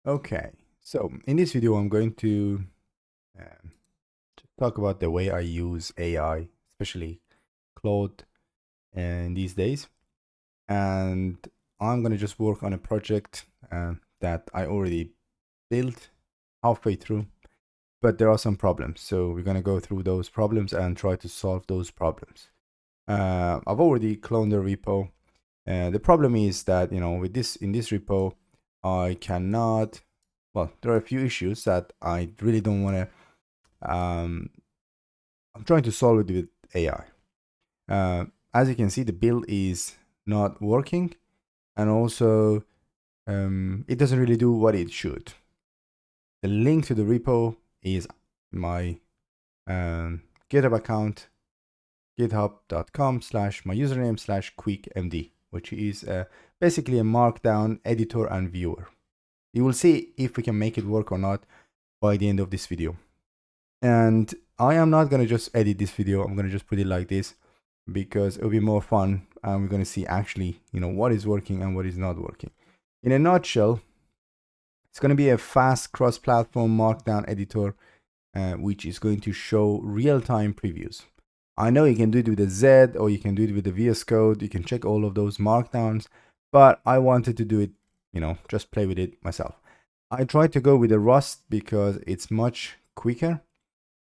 Okay, so in this video, I'm going to talk about the way I use AI, especially Claude, and these days. And I'm going to just work on a project that I already built halfway through, but there are some problems. So we're going to go through those problems and try to solve those problems. I've already cloned the repo. The problem is that, with this in this repo, I cannot. Well, there are a few issues that I really don't want to. I'm trying to solve it with AI. As you can see, the build is not working, and also it doesn't really do what it should. The link to the repo is my GitHub account, github.com/my username/quickmd, which is basically a markdown editor and viewer. You will see if we can make it work or not by the end of this video. And I am not going to just edit this video. I'm going to just put it like this because it'll be more fun. And we're going to see actually, what is working and what is not working. In a nutshell, it's going to be a fast cross-platform markdown editor, which is going to show real-time previews. I know you can do it with a Z or you can do it with the VS Code. You can check all of those markdowns, but I wanted to do it, just play with it myself. I tried to go with the Rust because it's much quicker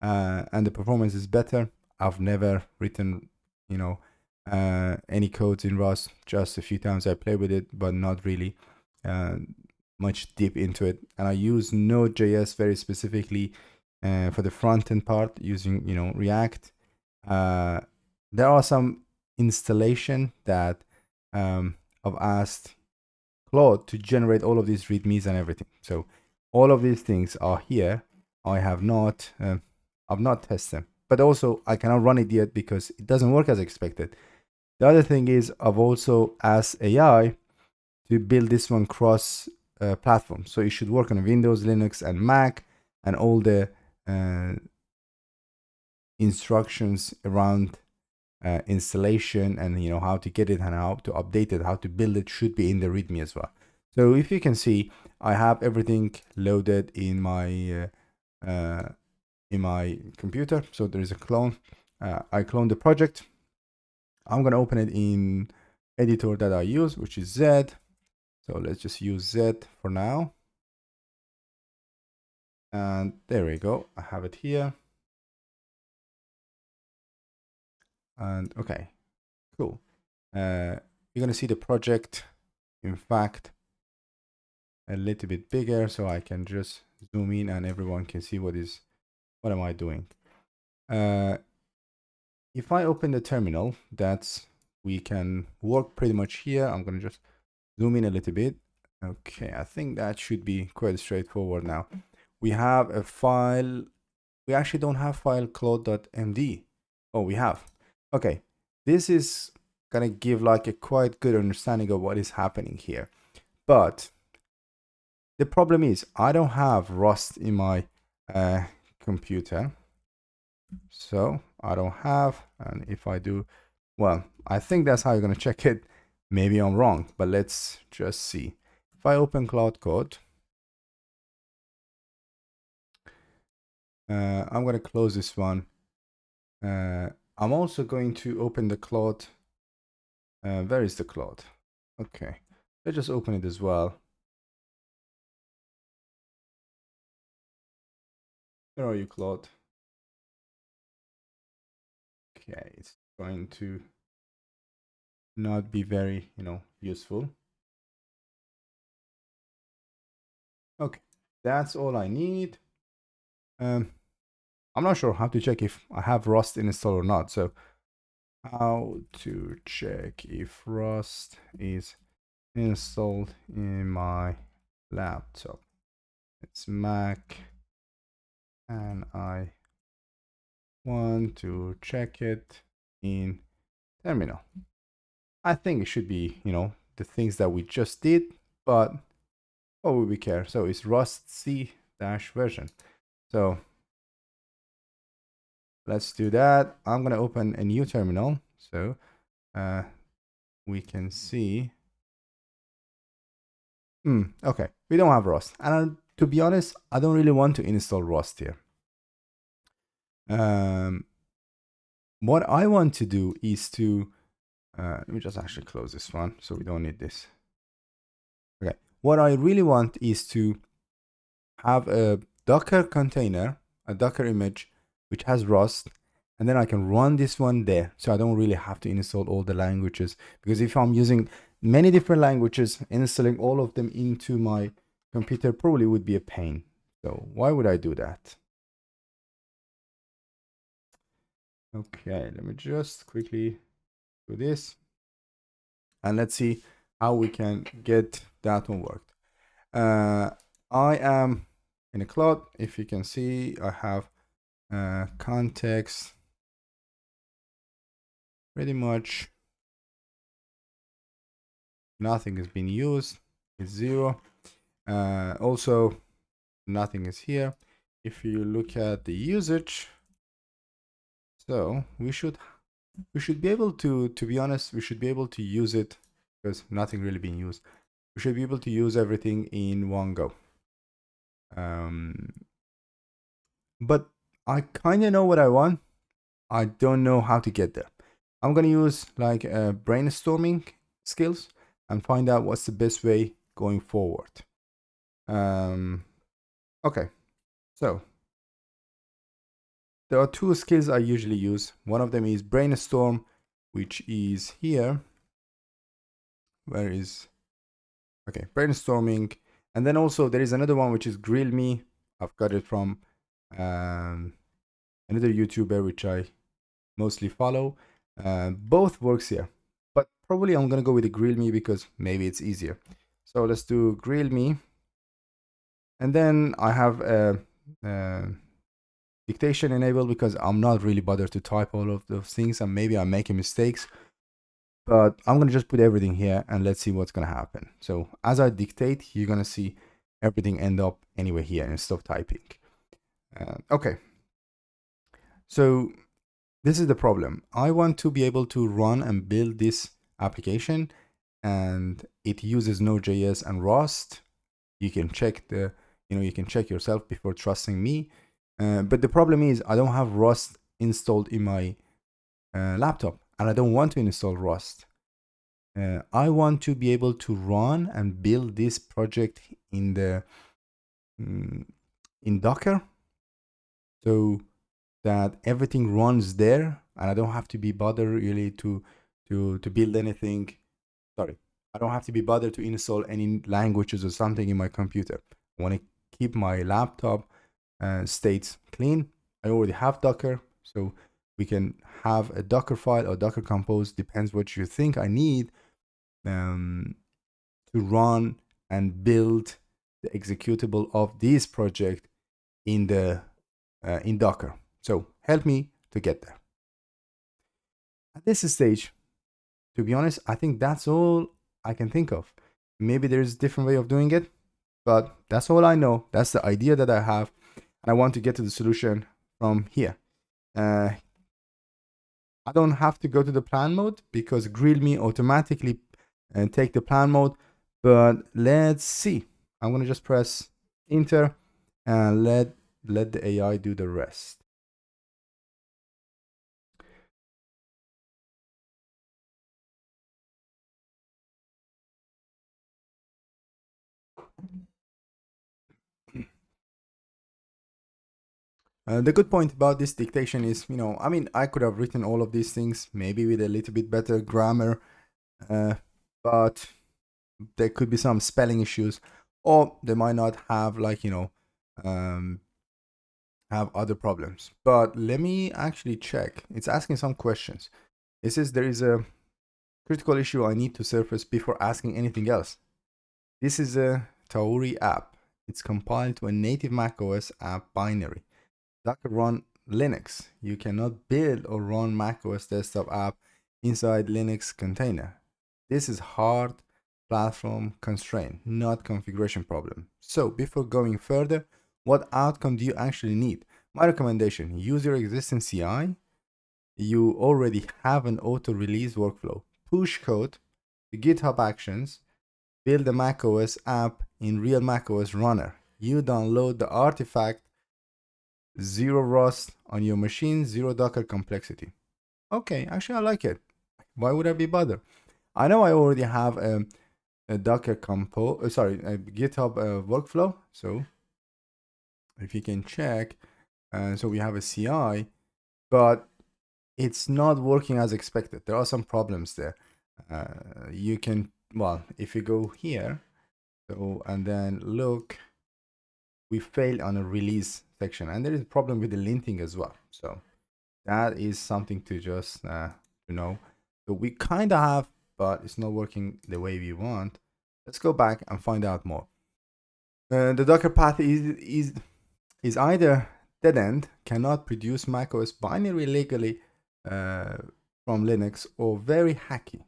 and the performance is better. I've never written, any codes in Rust. Just a few times I played with it, but not really much deep into it. And I use Node.js very specifically for the front end part using, React. There are some installation that I've asked Claude to generate all of these readmes and everything. So all of these things are here. I have not, I've not tested them, but also I cannot run it yet because it doesn't work as expected. The other thing is I've also asked AI to build this one cross platform. So it should work on Windows, Linux, and Mac, and all the instructions around installation and how to get it and how to update it, how to build it should be in the README as well. So if you can see, I have everything loaded in my computer. So there is a clone. I cloned the project. I'm gonna open it in editor that I use, which is Z. So let's just use Z for now. And there we go. I have it here. And okay, cool. You're gonna see the project, in fact, a little bit bigger, so I can just zoom in and everyone can see what am I doing. If I open the terminal, we can work pretty much here. I'm gonna just zoom in a little bit. Okay, I think that should be quite straightforward now. We have a file. We actually don't have file claude.md. Oh, we have. Okay, this is gonna give like a quite good understanding of what is happening here. But the problem is I don't have Rust in my computer. So I don't have, and if I do, well, I think that's how you're going to check it. Maybe I'm wrong, but let's just see. If I open Claude Code, I'm going to close this one. I'm also going to open the Claude. Where is the Claude? Okay, let's just open it as well. Where are you, Claude? Okay, it's going to not be very, useful. Okay, that's all I need. I'm not sure how to check if I have Rust installed or not. So how to check if Rust is installed in my laptop. It's Mac and I want to check it in terminal. I think it should be, the things that we just did, but what would we care? So it's Rust C-version. So let's do that. I'm going to open a new terminal. So we can see Okay, we don't have Rust. And to be honest, I don't really want to install Rust here. What I want to do is to, let me just actually close this one so we don't need this. Okay, what I really want is to have a Docker container, a Docker image, which has Rust, and then I can run this one there. So I don't really have to install all the languages, because if I'm using many different languages, installing all of them into my computer probably would be a pain. So why would I do that? Okay, let me just quickly do this. And let's see how we can get that one worked. I am in a Claude. If you can see, I have context pretty much nothing has been used. It's 0. Also, nothing is here. If you look at the usage, so we should be able to be honest, we should be able to use it because nothing really being used. We should be able to use everything in one go. But I kind of know what I want. I don't know how to get there. I'm going to use like brainstorming skills and find out what's the best way going forward. Okay, so there are 2 skills I usually use. One of them is brainstorm, which is here. Where is, okay, brainstorming. And then also there is another one, which is grill me. I've got it from another YouTuber, which I mostly follow. Both works here, but probably I'm gonna go with the grill me because maybe it's easier. So let's do grill me, and then I have dictation enabled because I'm not really bothered to type all of those things, and maybe I'm making mistakes, but I'm gonna just put everything here and let's see what's gonna happen. So as I dictate, you're gonna see everything end up anywhere here instead of typing. Okay, so this is the problem. I want to be able to run and build this application, and it uses Node.js and Rust. You can check the, you can check yourself before trusting me. But the problem is I don't have Rust installed in my laptop, and I don't want to install Rust. I want to be able to run and build this project in the in Docker, so that everything runs there, and I don't have to be bothered really to build anything. Sorry, I don't have to be bothered to install any languages or something in my computer. I want to keep my laptop states clean. I already have Docker, so we can have a Docker file or Docker compose, depends what you think I need to run and build the executable of this project in the in Docker. So help me to get there. At this stage, to be honest, I think that's all I can think of. Maybe there's a different way of doing it, but that's all I know. That's the idea that I have, and I want to get to the solution from here. I don't have to go to the plan mode because grill me automatically take the plan mode, but let's see. I'm gonna just press enter and let the AI do the rest. The good point about this dictation is, I mean, I could have written all of these things maybe with a little bit better grammar, but there could be some spelling issues, or they might not have like, have other problems. But let me actually check. It's asking some questions. It says there is a critical issue I need to surface before asking anything else. This is a Tauri app. It's compiled to a native macOS app binary. Docker run Linux. You cannot build or run macOS desktop app inside Linux container. This is hard platform constraint, not configuration problem. So before going further, what outcome do you actually need? My recommendation, use your existing CI. You already have an auto-release workflow. Push code to GitHub Actions build a macOS app in real macOS runner. You download the artifact, zero rust on your machine, zero Docker complexity. Okay, actually I like it. Why would I be bothered? I know I already have a Docker a GitHub workflow. So if you can check, so we have a CI, but it's not working as expected. There are some problems there. You can, well, if you go here, so and then look, we failed on a release section, and there is a problem with the linting as well. So that is something to just to know. So we kind of have, but it's not working the way we want. Let's go back and find out more. The Docker path is either dead end, cannot produce macOS binary legally from Linux, or very hacky.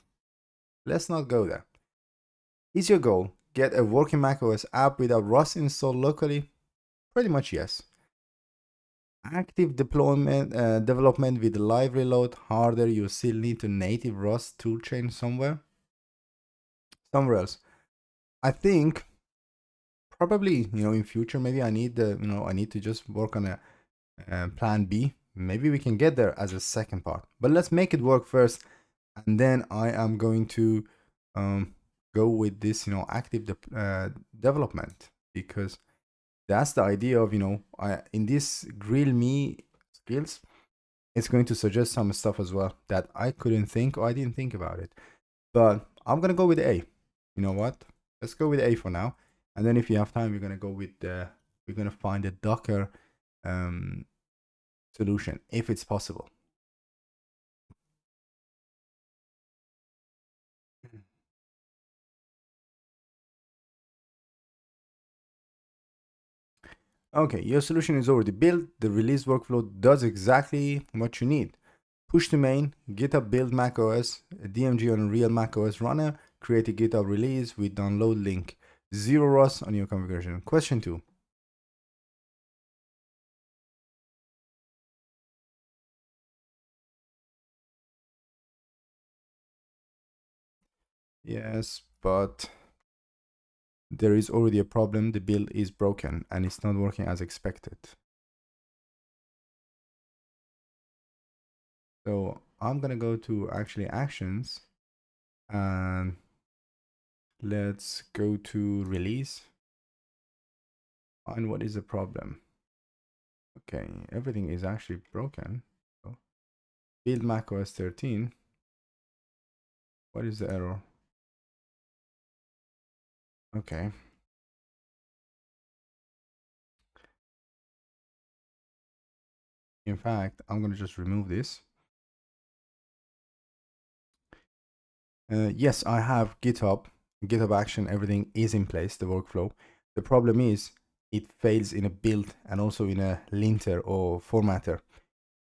Let's not go there. Is your goal get a working macOS app without Rust installed locally? Pretty much yes. Active deployment development with live reload harder. You still need to native Rust toolchain somewhere else. I think probably, in future maybe I need I need to just work on a plan B. Maybe we can get there as a second part, but let's make it work first, and then I am going to go with this active development, because that's the idea of in this grill me skills, it's going to suggest some stuff as well that I couldn't think, or I didn't think about it. But I'm gonna go with A. You know what? Let's go with A for now, and then if you have time, we're gonna go with we're gonna find a Docker solution if it's possible. Okay, your solution is already built. The release workflow does exactly what you need. Push to main, GitHub build macOS, DMG on a real macOS runner, create a GitHub release with download link. Zero Rust on your configuration. Question 2. Yes, but there is already a problem. The build is broken and it's not working as expected. So I'm gonna go to actually actions, and let's go to release. Find what is the problem. Okay, everything is actually broken. So build macOS 13. What is the error? Okay. In fact, I'm gonna just remove this. Yes, I have GitHub Action, everything is in place, the workflow. The problem is it fails in a build and also in a linter or formatter.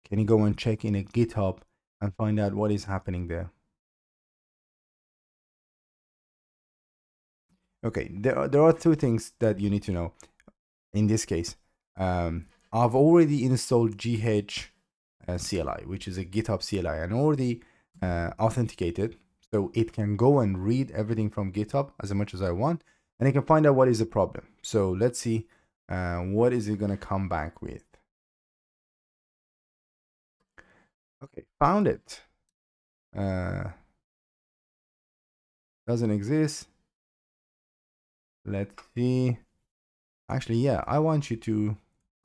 Can you go and check in a GitHub and find out what is happening there? Okay, there are two things that you need to know. In this case, I've already installed GH CLI, which is a GitHub CLI, and already authenticated. So it can go and read everything from GitHub as much as I want, and it can find out what is the problem. So let's see what is it going to come back with. Okay, found it. Doesn't exist. Let's see. Actually, yeah, I want you to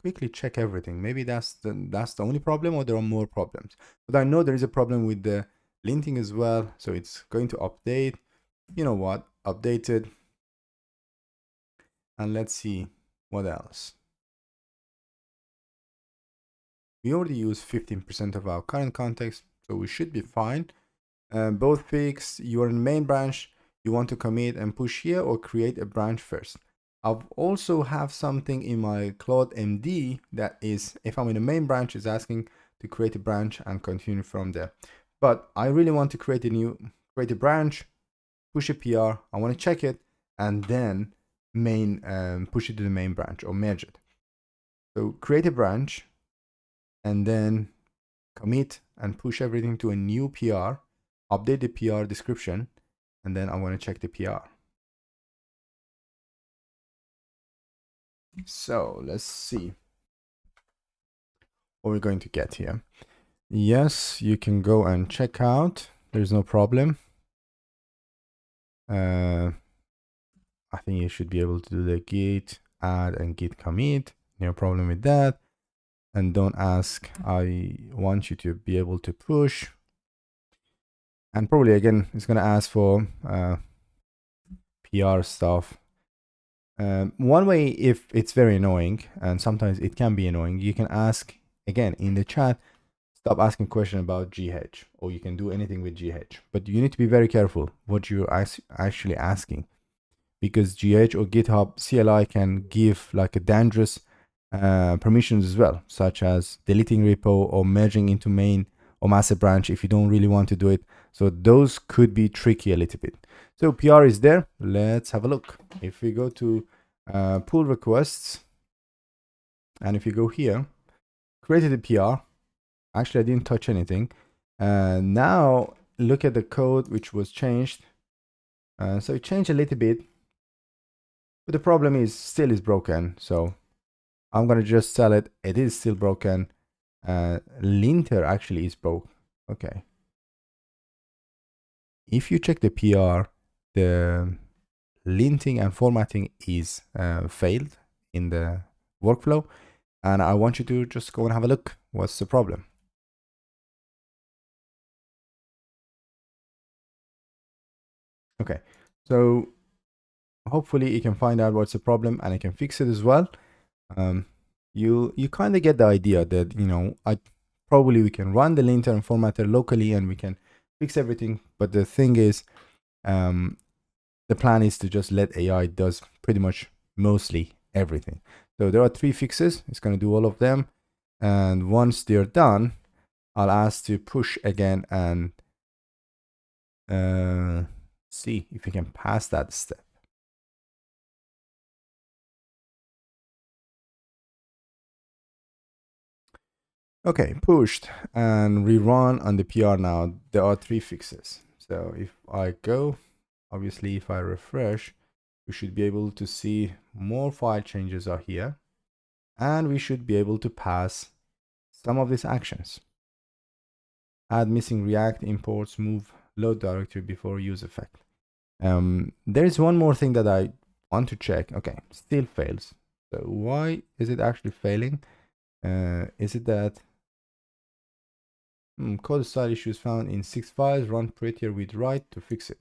quickly check everything. Maybe that's the only problem, or there are more problems. But I know there is a problem with the linting as well. So it's going to update. You know what? Updated. And let's see what else. We already use 15% of our current context, so we should be fine. Both fixed. You are in main branch. You want to commit and push here, or create a branch first. I've also have something in my Claude MD that is, if I'm in the main branch, is asking to create a branch and continue from there. But I really want to create a branch, push a PR. I want to check it, and then push it to the main branch or merge it. So create a branch, and then commit and push everything to a new PR, update the PR description, and then I want to check the PR. So let's see what we're going to get here. Yes, you can go and check out. There's no problem. I think you should be able to do the git add and git commit. No problem with that. And don't ask. I want you to be able to push. And probably again, it's going to ask for PR stuff. One way, if it's very annoying, and sometimes it can be annoying, you can ask again in the chat, stop asking questions about GH, or you can do anything with GH. But you need to be very careful what you're actually asking, because GH or GitHub CLI can give like a dangerous permissions as well, such as deleting repo or merging into main or master branch if you don't really want to do it. So those could be tricky a little bit. So PR is there. Let's have a look. If we go to pull requests, and if you go here, created a PR. Actually, I didn't touch anything. Now look at the code which was changed. So it changed a little bit, but the problem is still is broken. So I'm gonna just tell it. It is still broken. Linter actually is broke. Okay. If you check the PR, the linting and formatting is failed in the workflow, and I want you to just go and have a look. What's the problem? Okay, so hopefully you can find out what's the problem and I can fix it as well. You kind of get the idea that, you know, probably we can run the linter and formatter locally and we can fix everything. But the thing is, the plan is to just let AI does pretty much mostly everything. So there are 3 fixes. It's going to do all of them. And once they're done, I'll ask to push again and see if we can pass that step. Okay, pushed and rerun on the PR now. There are 3 fixes. So if I go, obviously if I refresh, we should be able to see more file changes are here. And we should be able to pass some of these actions. Add missing React imports, move load directory before use effect. There is one more thing that I want to check. Okay, still fails. So why is it actually failing? Is it that code style issues found in 6 files, run prettier with write to fix it?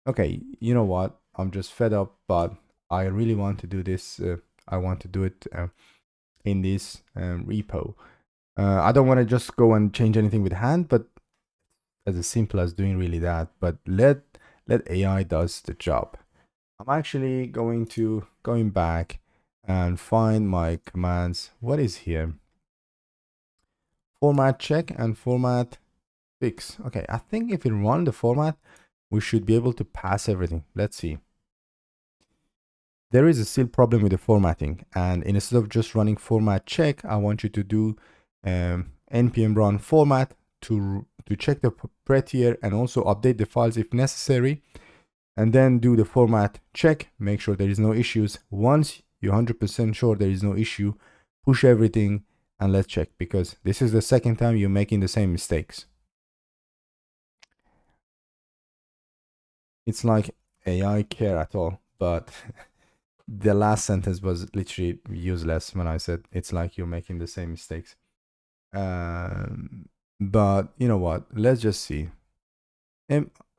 Okay, you know what? I'm just fed up, but I really want to do this. I want to do it in this repo. I don't want to just go and change anything with hand, but as simple as doing really that. But let AI does the job. I'm actually going back and find my commands. What is here? Format check and format fix. Okay, I think if we run the format, we should be able to pass everything. Let's see. There is a still problem with the formatting, and instead of just running format check, I want you to do npm run format to check the prettier and also update the files if necessary, and then do the format check, make sure there is no issues. Once you're 100% sure there is no issue, push everything and let's check, because this is the second time you're making the same mistakes. It's like AI care at all, but the last sentence was literally useless when I said it's like you're making the same mistakes. But you know what? Let's just see.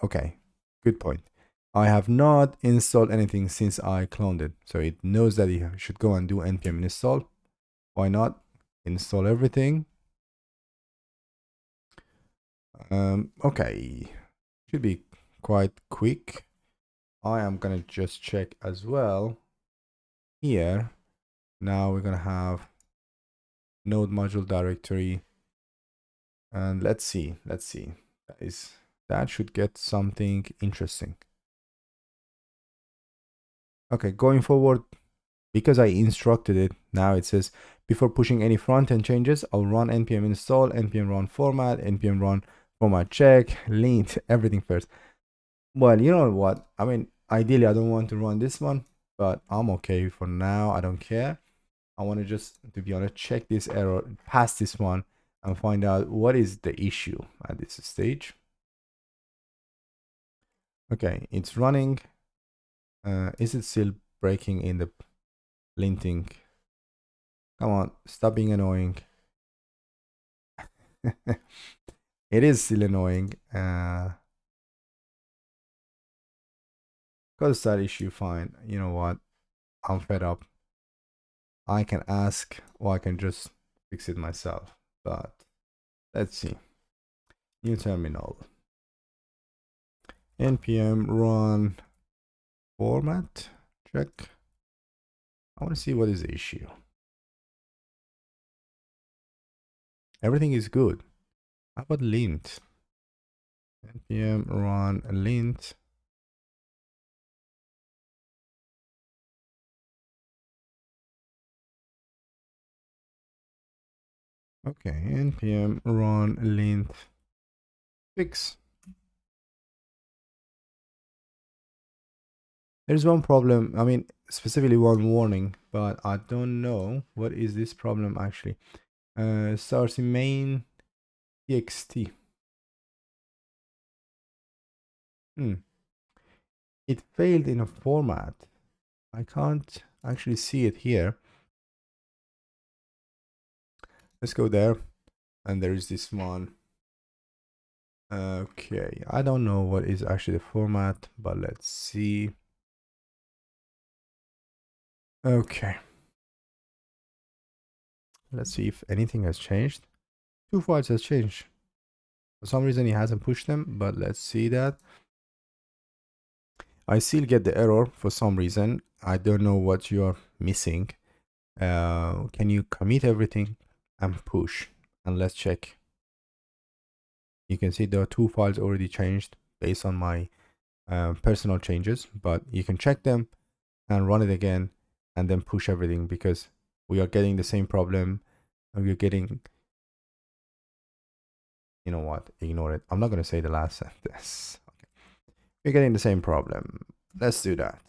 Okay, good point. I have not installed anything since I cloned it, so it knows that you should go and do npm install. Why not install everything? Okay, should be quite quick. I am gonna just check as well here. Now we're gonna have node module directory, and let's see. That should get something interesting. Okay, going forward, because I instructed it, now it says before pushing any front-end changes, I'll run npm install, npm run format, npm run format check, lint, everything first. Well, you know what? I mean, ideally, I don't want to run this one, but I'm okay for now. I don't care. I want to just, to be honest, check this error, pass this one, and find out what is the issue at this stage. Okay, it's running. Is it still breaking in the linting? Come on, stop being annoying. It is still annoying. Cause that issue, fine. You know what? I'm fed up. I can ask, or I can just fix it myself. But let's see. New terminal. npm run format check. I want to see what is the issue. Everything is good. How about lint? npm run lint. Okay, npm run lint fix. There's one problem, I mean, specifically one warning, but I don't know what is this problem actually. Starts in main txt. It failed in a format. I can't actually see it here. Let's go there, and there is this one. Okay, I don't know what is actually the format, but let's see. Okay, let's see if anything has changed. 2 files has changed. For some reason he hasn't pushed them, but let's see that. I still get the error for some reason. I don't know what you're missing. Can you commit everything and push? And let's check. You can see there are 2 files already changed based on my personal changes, but you can check them and run it again and then push everything, because we are getting the same problem and we're getting, you know what, ignore it. I'm not going to say the last sentence. Okay. We're getting the same problem. Let's do that.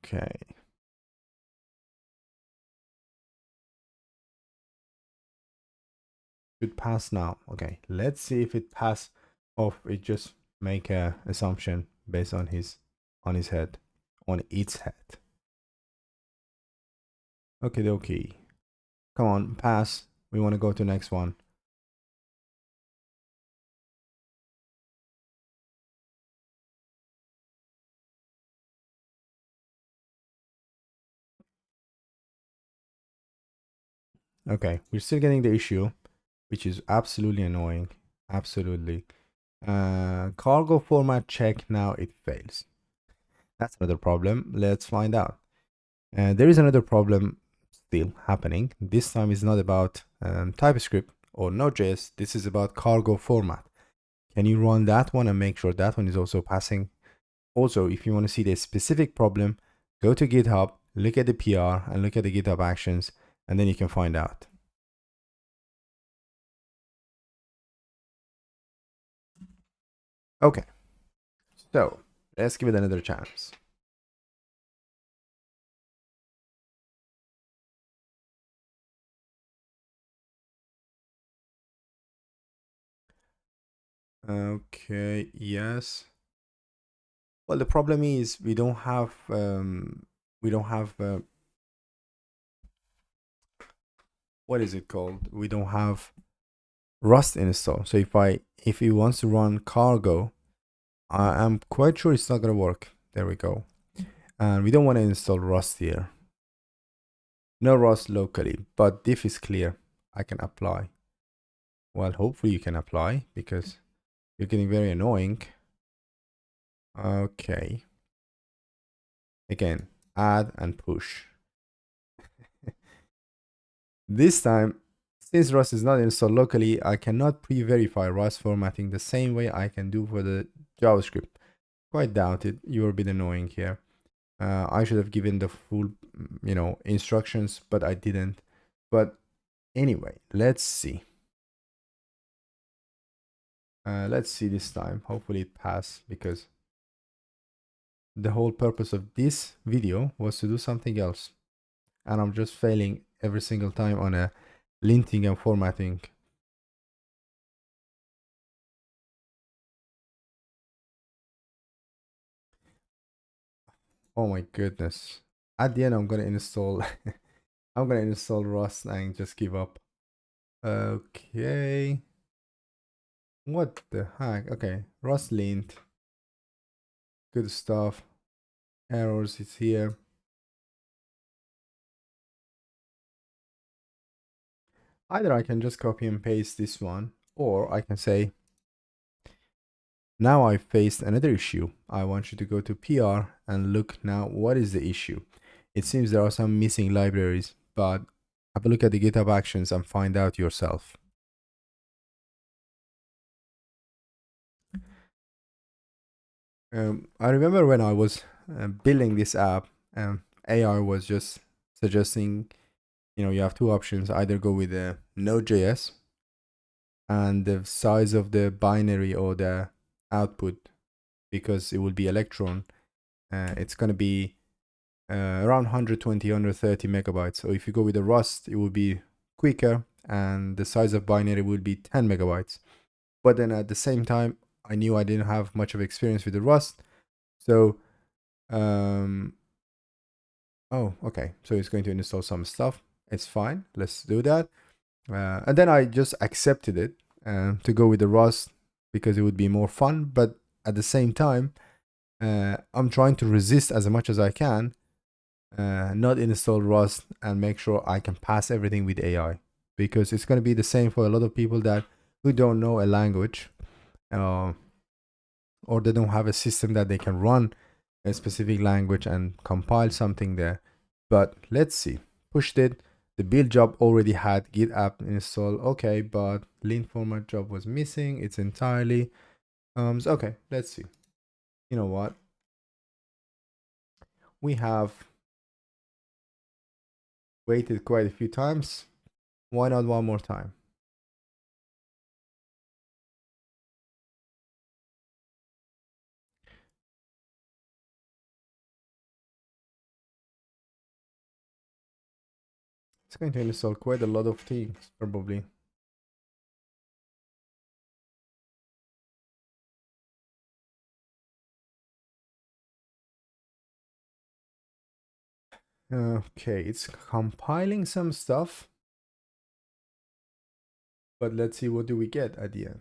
Okay. It pass now. Okay, let's see if it pass, or if it just make a assumption based on his head, on its head. Okay. Come on, pass. We want to go to next one. Okay, we're still getting the issue, which is absolutely annoying. Absolutely. Cargo format check, now it fails. That's another problem. Let's find out. There is another problem still happening. This time is not about TypeScript or Node.js. This is about cargo format. Can you run that one and make sure that one is also passing? Also, if you want to see the specific problem, go to GitHub, look at the PR and look at the GitHub Actions, and then you can find out. Okay, so let's give it another chance. Okay, yes. Well, the problem is we don't have what is it called? We don't have Rust installed. So if it wants to run cargo, I'm quite sure it's not gonna work. There we go. And we don't want to install Rust here. No Rust locally, but diff is clear. I can apply. Well, hopefully you can apply, because you're getting very annoying. Okay. Again, add and push. This time, since Rust is not installed locally, I cannot pre-verify Rust formatting the same way I can do for the JavaScript. Quite doubt it. You're a bit annoying here. I should have given the full, instructions, but I didn't. But anyway, let's see. Let's see this time. Hopefully it passed, because the whole purpose of this video was to do something else. And I'm just failing every single time on a linting and formatting. Oh my goodness. At the end, I'm gonna install I'm gonna install Rust and just give up. Okay. What the heck? Okay, Rust lint. Good stuff. Errors is here. Either I can just copy and paste this one, or I can say, now I faced another issue. I want you to go to PR and look now what is the issue. It seems there are some missing libraries, but have a look at the GitHub Actions and find out yourself. I remember when I was building this app, AI was just suggesting, you have two options. Either go with the Node.js and the size of the binary or the output, because it will be Electron. It's going to be around 120, 130 megabytes. So if you go with the Rust, it will be quicker, and the size of binary will be 10 megabytes. But then at the same time, I knew I didn't have much of experience with the Rust. So, oh, okay. So it's going to install some stuff. It's fine. Let's do that. And then I just accepted it to go with the Rust because it would be more fun. But at the same time, I'm trying to resist as much as I can, not install Rust and make sure I can pass everything with AI, because it's going to be the same for a lot of people that who don't know a language, or they don't have a system that they can run a specific language and compile something there. But let's see. Pushed it. The build job already had Git app install. Okay, but lint format job was missing. It's entirely. So okay, let's see. You know what? We have waited quite a few times. Why not one more time? It's going to install quite a lot of things, probably. Okay, it's compiling some stuff. But let's see, what do we get at the end?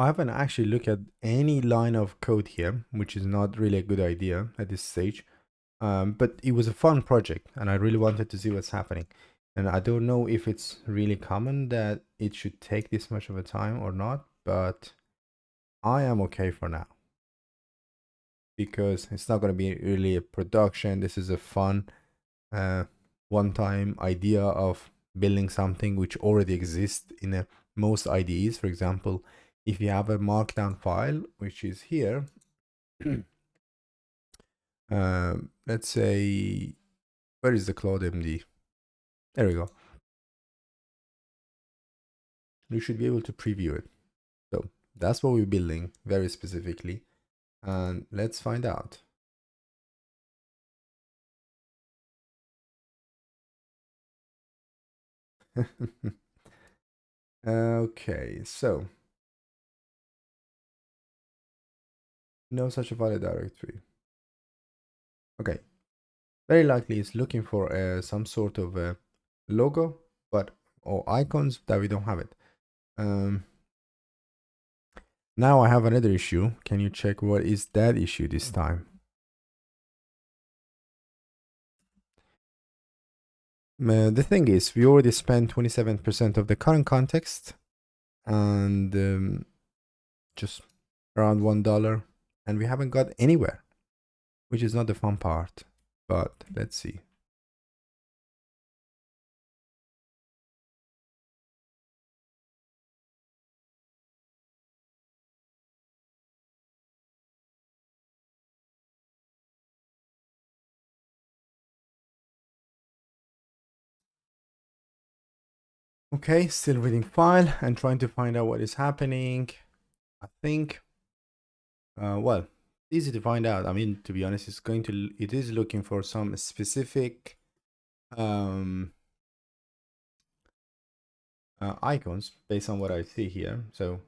I haven't actually looked at any line of code here, which is not really a good idea at this stage. But it was a fun project and I really wanted to see what's happening. And I don't know if it's really common that it should take this much of a time or not, but I am okay for now, because it's not going to be really a production. This is a fun one-time idea of building something which already exists in most IDEs. For example, if you have a markdown file, which is here, let's say, where is the Claude MD? There we go. You should be able to preview it. So that's what we're building very specifically. And let's find out. Okay, so no such a file directory. Okay, very likely it's looking for some sort of a logo, but or icons that we don't have it. Now I have another issue. Can you check what is that issue this time? The thing is, we already spent 27% of the current context and just around $1, and we haven't got anywhere. which is not the fun part, but let's see. Okay, still reading file and trying to find out what is happening. I think, well, easy to find out. I mean, to be honest, it is looking for some specific icons based on what I see here. So,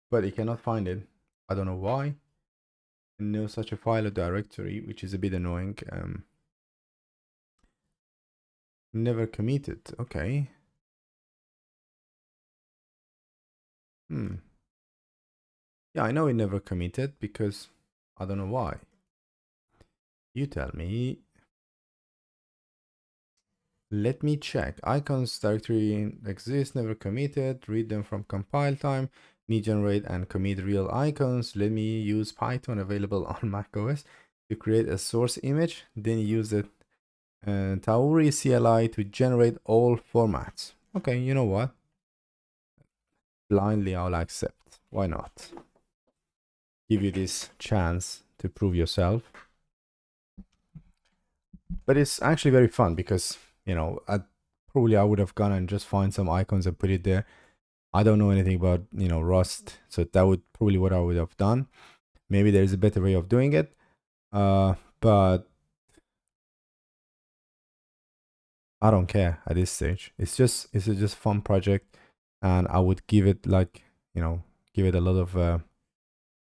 but it cannot find it. I don't know why. No such a file or directory, which is a bit annoying. Never committed. Okay. Yeah, I know it never committed because I don't know why. You tell me. Let me check. Icons directory exists, never committed. Read them from compile time. Need generate and commit real icons. Let me use Python available on macOS to create a source image. Then use the Tauri CLI to generate all formats. Okay, you know what? Blindly, I'll accept. Why not? Give you this chance to prove yourself. But it's actually very fun because, you know, probably I would have gone and just find some icons and put it there. I don't know anything about, you know, Rust, so that would probably what I would have done. Maybe there is a better way of doing it, but I don't care at this stage. It's just a fun project, and I would give it like, you know, give it a lot of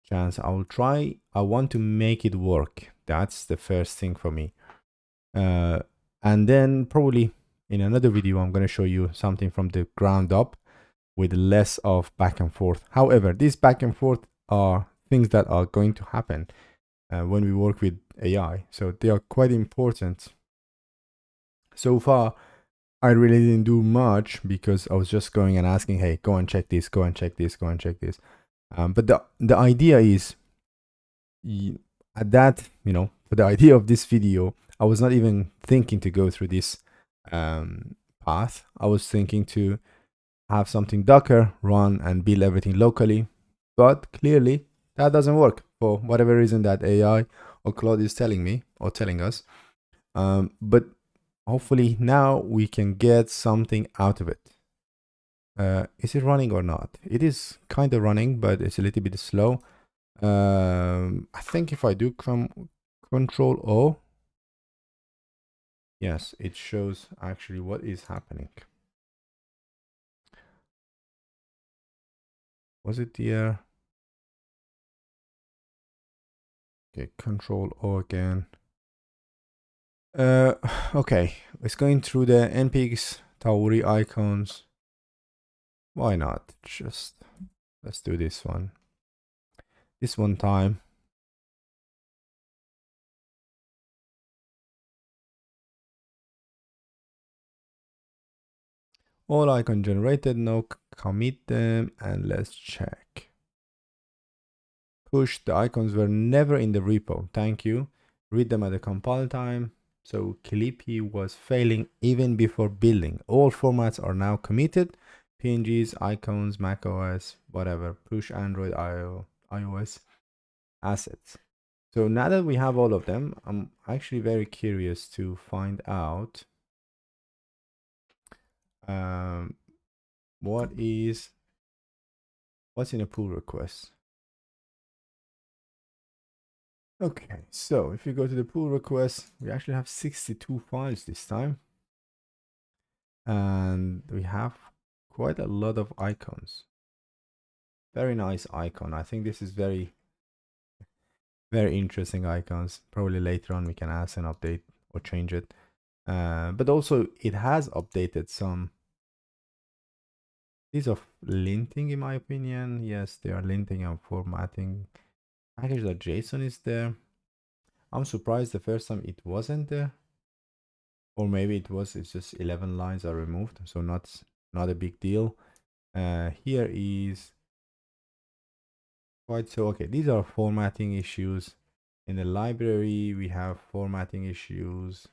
chance. I will try. I want to make it work. That's the first thing for me. And then probably in another video, I'm going to show you something from the ground up with less of back and forth. However, these back and forth are things that are going to happen when we work with AI. So they are quite important. So far, I really didn't do much because I was just going and asking, hey, go and check this, go and check this, go and check this. But the idea is, at that, you know, for the idea of this video, I was not even thinking to go through this path. I was thinking to have something Docker run and build everything locally. But clearly that doesn't work for whatever reason that AI or Claude is telling me or telling us. But hopefully now we can get something out of it. Is it running or not? It is kind of running, but it's a little bit slow. I think if I do Control O, yes, it shows actually what is happening. Was it the okay, Control O again. Okay, it's going through the npx Tauri icons. Why not? Just let's do this one. This one time. All icon generated, no commit them, and let's check. Push, the icons were never in the repo. Thank you. Read them at the compile time. So Clippy was failing even before building. All formats are now committed. PNGs, icons, macOS, whatever. Push Android, iOS assets. So now that we have all of them, I'm actually very curious to find out what's in a pull request. Okay, so if you go to the pull request, we actually have 62 files this time. And we have quite a lot of icons. Very nice icon. I think this is very interesting icons. Probably later on we can add an update or change it. But also it has updated some. These are linting in my opinion. Yes, they are linting and formatting. Package.json is there. I'm surprised the first time it wasn't there. Or maybe it was, it's just 11 lines are removed. So not a big deal. Here is quite so. Okay, these are formatting issues. In the library, we have formatting issues.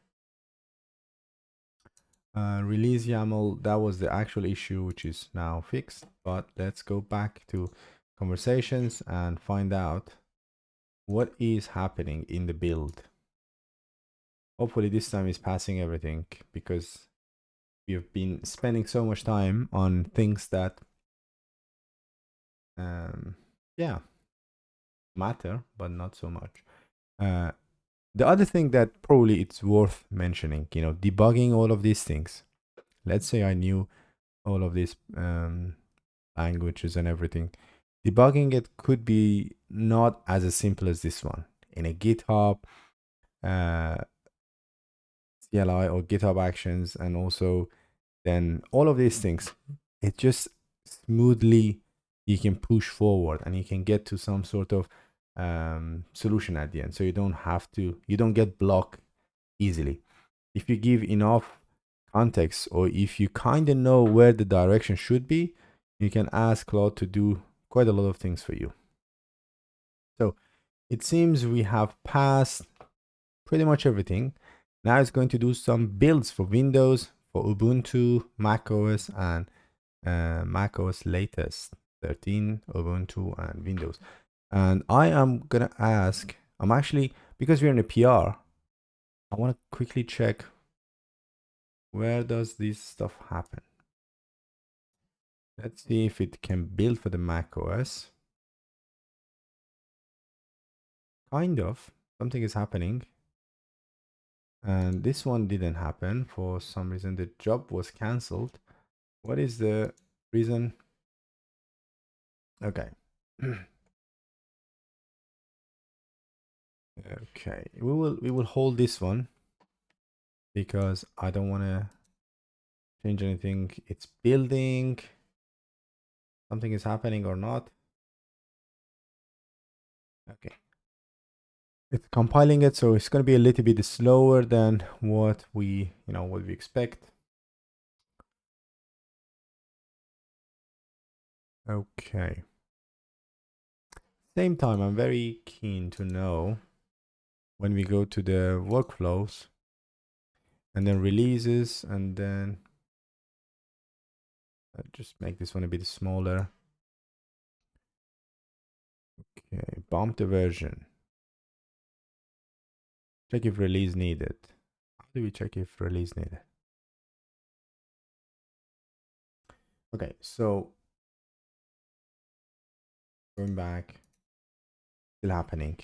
Release YAML, that was the actual issue, which is now fixed. But let's go back to conversations and find out what is happening in the build. Hopefully this time is passing everything, because we've been spending so much time on things that yeah, matter, but not so much. The other thing that probably it's worth mentioning, you know, debugging all of these things. Let's say I knew all of these languages and everything. Debugging it could be not as simple as this one. In a GitHub CLI or GitHub Actions, and also then all of these things, it just smoothly you can push forward and you can get to some sort of solution at the end. So you don't get blocked easily. If you give enough context, or if you kind of know where the direction should be, you can ask Claude to do quite a lot of things for you. So it seems we have passed pretty much everything. Now it's going to do some builds for Windows, for Ubuntu, macOS, and macOS latest 13, Ubuntu, and Windows. And I am gonna ask, I'm actually, because we're in a PR, I want to quickly check where does this stuff happen. Let's see if it can build for the macOS. Kind of, something is happening. And this one didn't happen for some reason. The job was cancelled. What is the reason? Okay. Okay, we will hold this one because I don't want to change anything. It's building. Something is happening or not. Okay. It's compiling it, so it's going to be a little bit slower than what we expect. Okay. Same time, I'm very keen to know when we go to the workflows and then releases, and then just make this one a bit smaller. Okay, bump the version. Check if release needed. How do we check if release needed? Okay, so going back, still happening.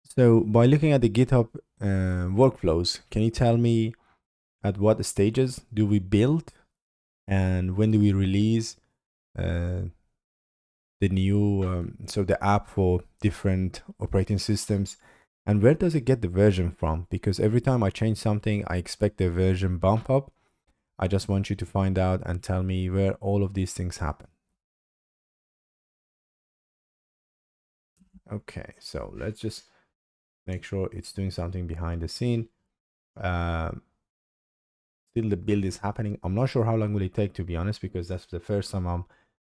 So by looking at the GitHub workflows, can you tell me at what stages do we build, and when do we release the new so the app for different operating systems, and where does it get the version from? Because every time I change something, I expect a version bump up. I just want you to find out and tell me where all of these things happen. Okay, so let's just make sure it's doing something behind the scene. Still the build is happening. I'm not sure how long will it take, to be honest, because that's the first time I'm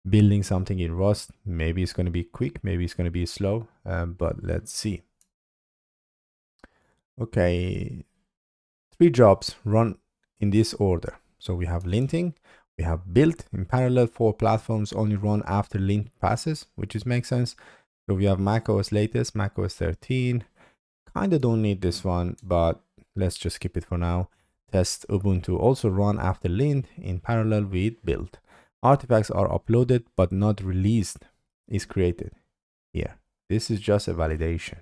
building something in Rust. Maybe it's going to be quick, maybe it's going to be slow, but let's see. Okay, 3 jobs run in this order. So we have linting, we have build in parallel. 4 platforms only run after lint passes, which makes sense. So we have macOS latest, macOS 13. Kind of don't need this one, but let's just skip it for now. Test Ubuntu also run after lint in parallel with build. Artifacts are uploaded but not released is created here. This is just a validation.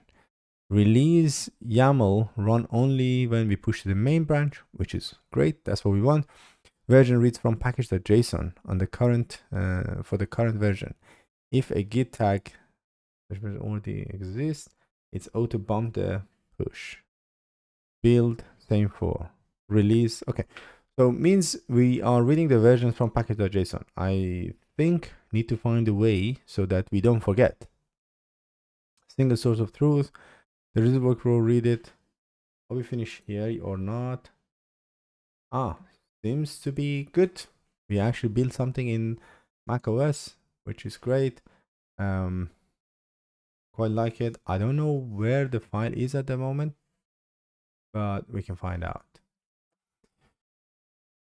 Release YAML run only when we push to the main branch, which is great. That's what we want. Version reads from package.json on the current for the current version. If a git tag already exists, it's auto bump the push. Build, same for release. Okay, so means we are reading the versions from package.json. I think need to find a way so that we don't forget. Single source of truth. There is a workflow, read it. Are we finish here or not? Seems to be good. We actually built something in macOS, which is great. quite like it. I don't know where the file is at the moment, but we can find out.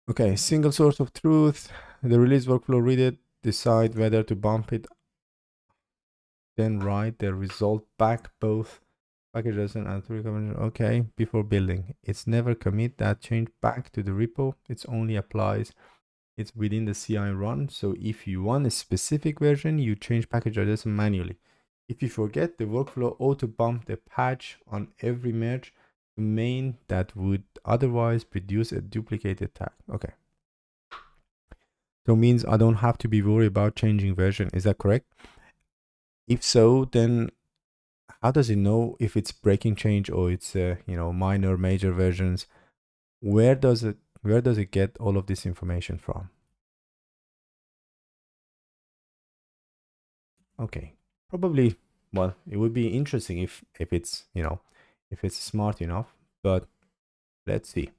Okay, single source of truth. The release workflow, read it, decide whether to bump it, then write the result back, both packages and three convention. Okay, before building. It's never commit that change back to the repo. It only applies it's within the CI run. So if you want a specific version, you change package address manually. If you forget, the workflow auto bump the patch on every merge to main that would otherwise produce a duplicated tag. Okay. So means I don't have to be worried about changing version. Is that correct? If so, then how does it know if it's breaking change or it's minor, major versions? Where does it get all of this information from? Okay, probably. Well, it would be interesting if it's if it's smart enough. But let's see.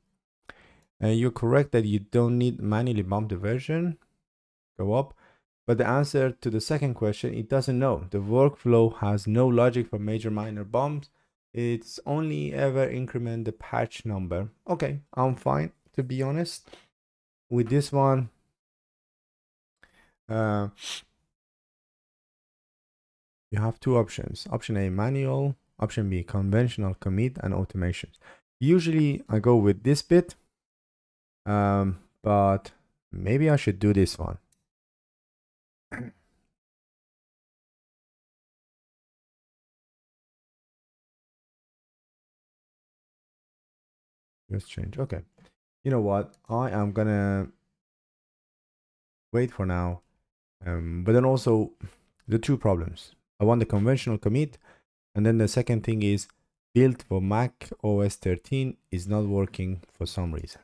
You're correct that you don't need manually bump the version. Go up. But the answer to the second question, it doesn't know. The workflow has no logic for major minor bumps. It's only ever increment the patch number. Okay, I'm fine, to be honest. With this one, you have two options. Option A, manual. Option B, conventional commit and automations. Usually I go with this bit, but maybe I should do this one. Just change. Okay. You know what? I am gonna wait for now. But then also the two problems. I want the conventional commit, and then the second thing is built for Mac OS 13 is not working for some reason.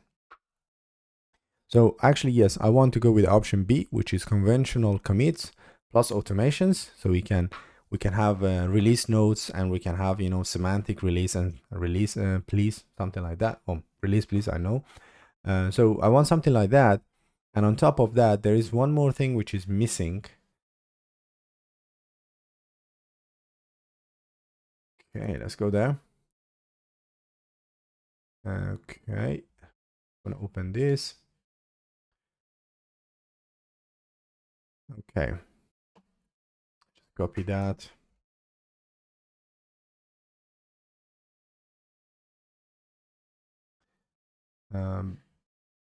So actually, yes, I want to go with option B, which is conventional commits plus automations. So we can have release notes, and we can have semantic release and release please, something like that. Oh, release please, I know. So I want something like that. And on top of that, there is one more thing which is missing. Okay, let's go there. Okay, I'm gonna open this. Okay, just copy that.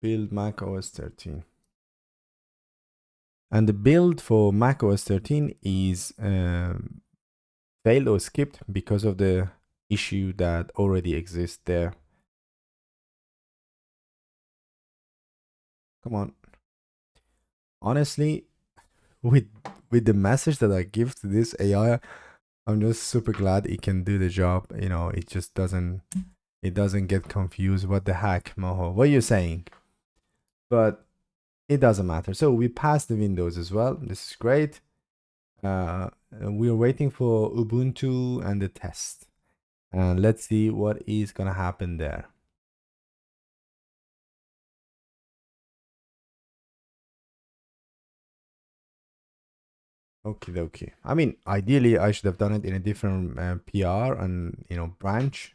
Build Mac OS 13. And the build for Mac OS 13 is failed or skipped because of the issue that already exists there. Come on. Honestly, with the message that I give to this AI, I'm just super glad it can do the job. It just doesn't get confused. What the heck, Moho? What are you saying? But it doesn't matter. So we passed the Windows as well. This is great. We're waiting for Ubuntu and the test. And let's see what is gonna happen there. Okie dokie. I mean, ideally, I should have done it in a different PR and branch.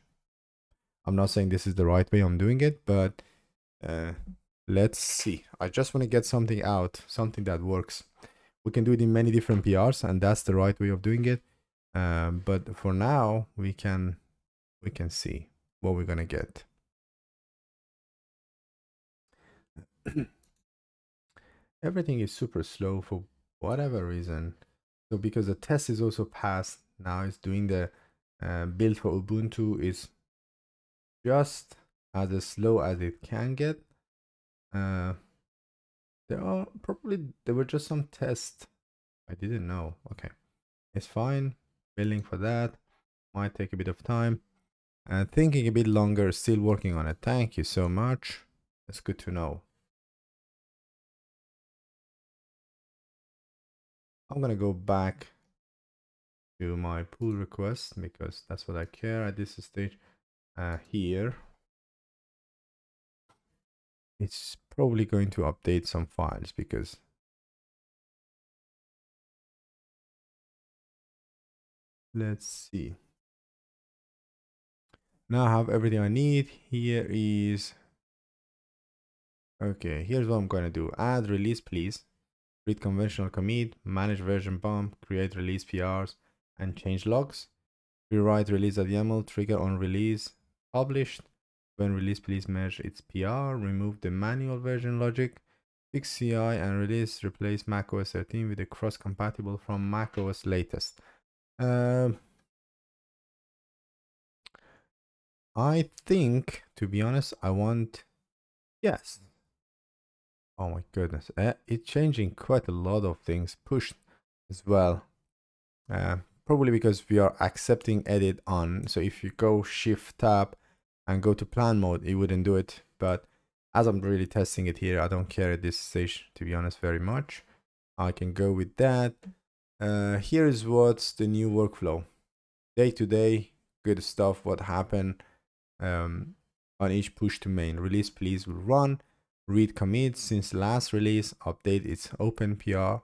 I'm not saying this is the right way I'm doing it, but let's see. I just want to get something out, something that works. We can do it in many different PRs, and that's the right way of doing it. But for now, we can see what we're gonna get. Everything is super slow for whatever reason. So because the test is also passed, now it's doing the build for Ubuntu is just as slow as it can get. There were just some tests. I didn't know. Okay, it's fine. Building for that might take a bit of time. Thinking a bit longer, still working on it. Thank you so much. That's good to know. I'm gonna go back to my pull request because that's what I care at this stage. Here, it's probably going to update some files because Let's see. Now I have everything I need. Here is, okay, here's what I'm going to do. Add release, please. Read conventional commit, manage version bump, create release PRs, and change logs. Rewrite release.yaml, trigger on release, published. When release, please merge its PR, remove the manual version logic, fix CI and release, replace macOS 13 with a cross-compatible from macOS latest. I think, to be honest, I want, yes. Oh my goodness, it's changing quite a lot of things, pushed as well. Probably because we are accepting edit on. So if you go shift tab and go to plan mode, it wouldn't do it. But as I'm really testing it here, I don't care at this stage, to be honest, very much. I can go with that. Here's what's the new workflow. Day to day, good stuff, what happened on each push to main. Release please will run. Read commit since last release, update its open PR.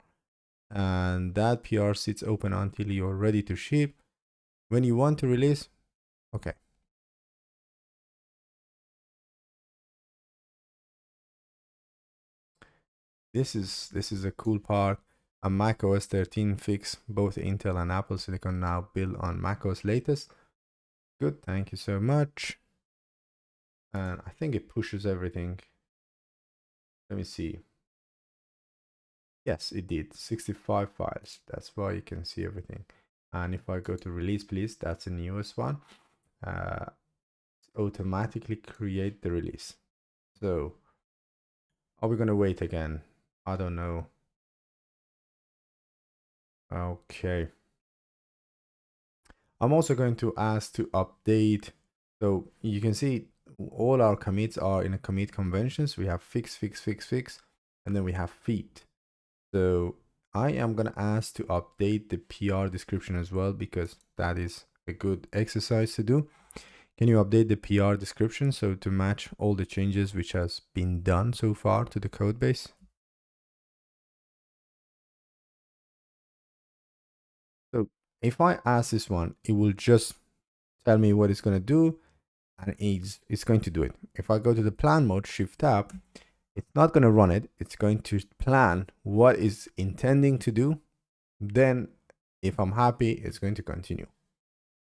And that PR sits open until you're ready to ship. When you want to release, okay. This is a cool part. A macOS 13 fix, both Intel and Apple Silicon now built on macOS latest. Good, thank you so much. And I think it pushes everything. Let me see. Yes, it did. 65 files. That's why you can see everything. And if I go to release, please, that's the newest one. Automatically create the release. So are we going to wait again? I don't know. Okay. I'm also going to ask to update. So you can see all our commits are in a commit conventions. We have fix, fix, fix, fix, and then we have feed. So I am going to ask to update the PR description as well, because that is a good exercise to do. Can you update the PR description so to match all the changes which has been done so far to the code base? So if I ask this one, it will just tell me what it's going to do, and it's going to do it. If I go to the plan mode, shift tab, it's not going to run it. It's going to plan what is intending to do. Then if I'm happy, it's going to continue.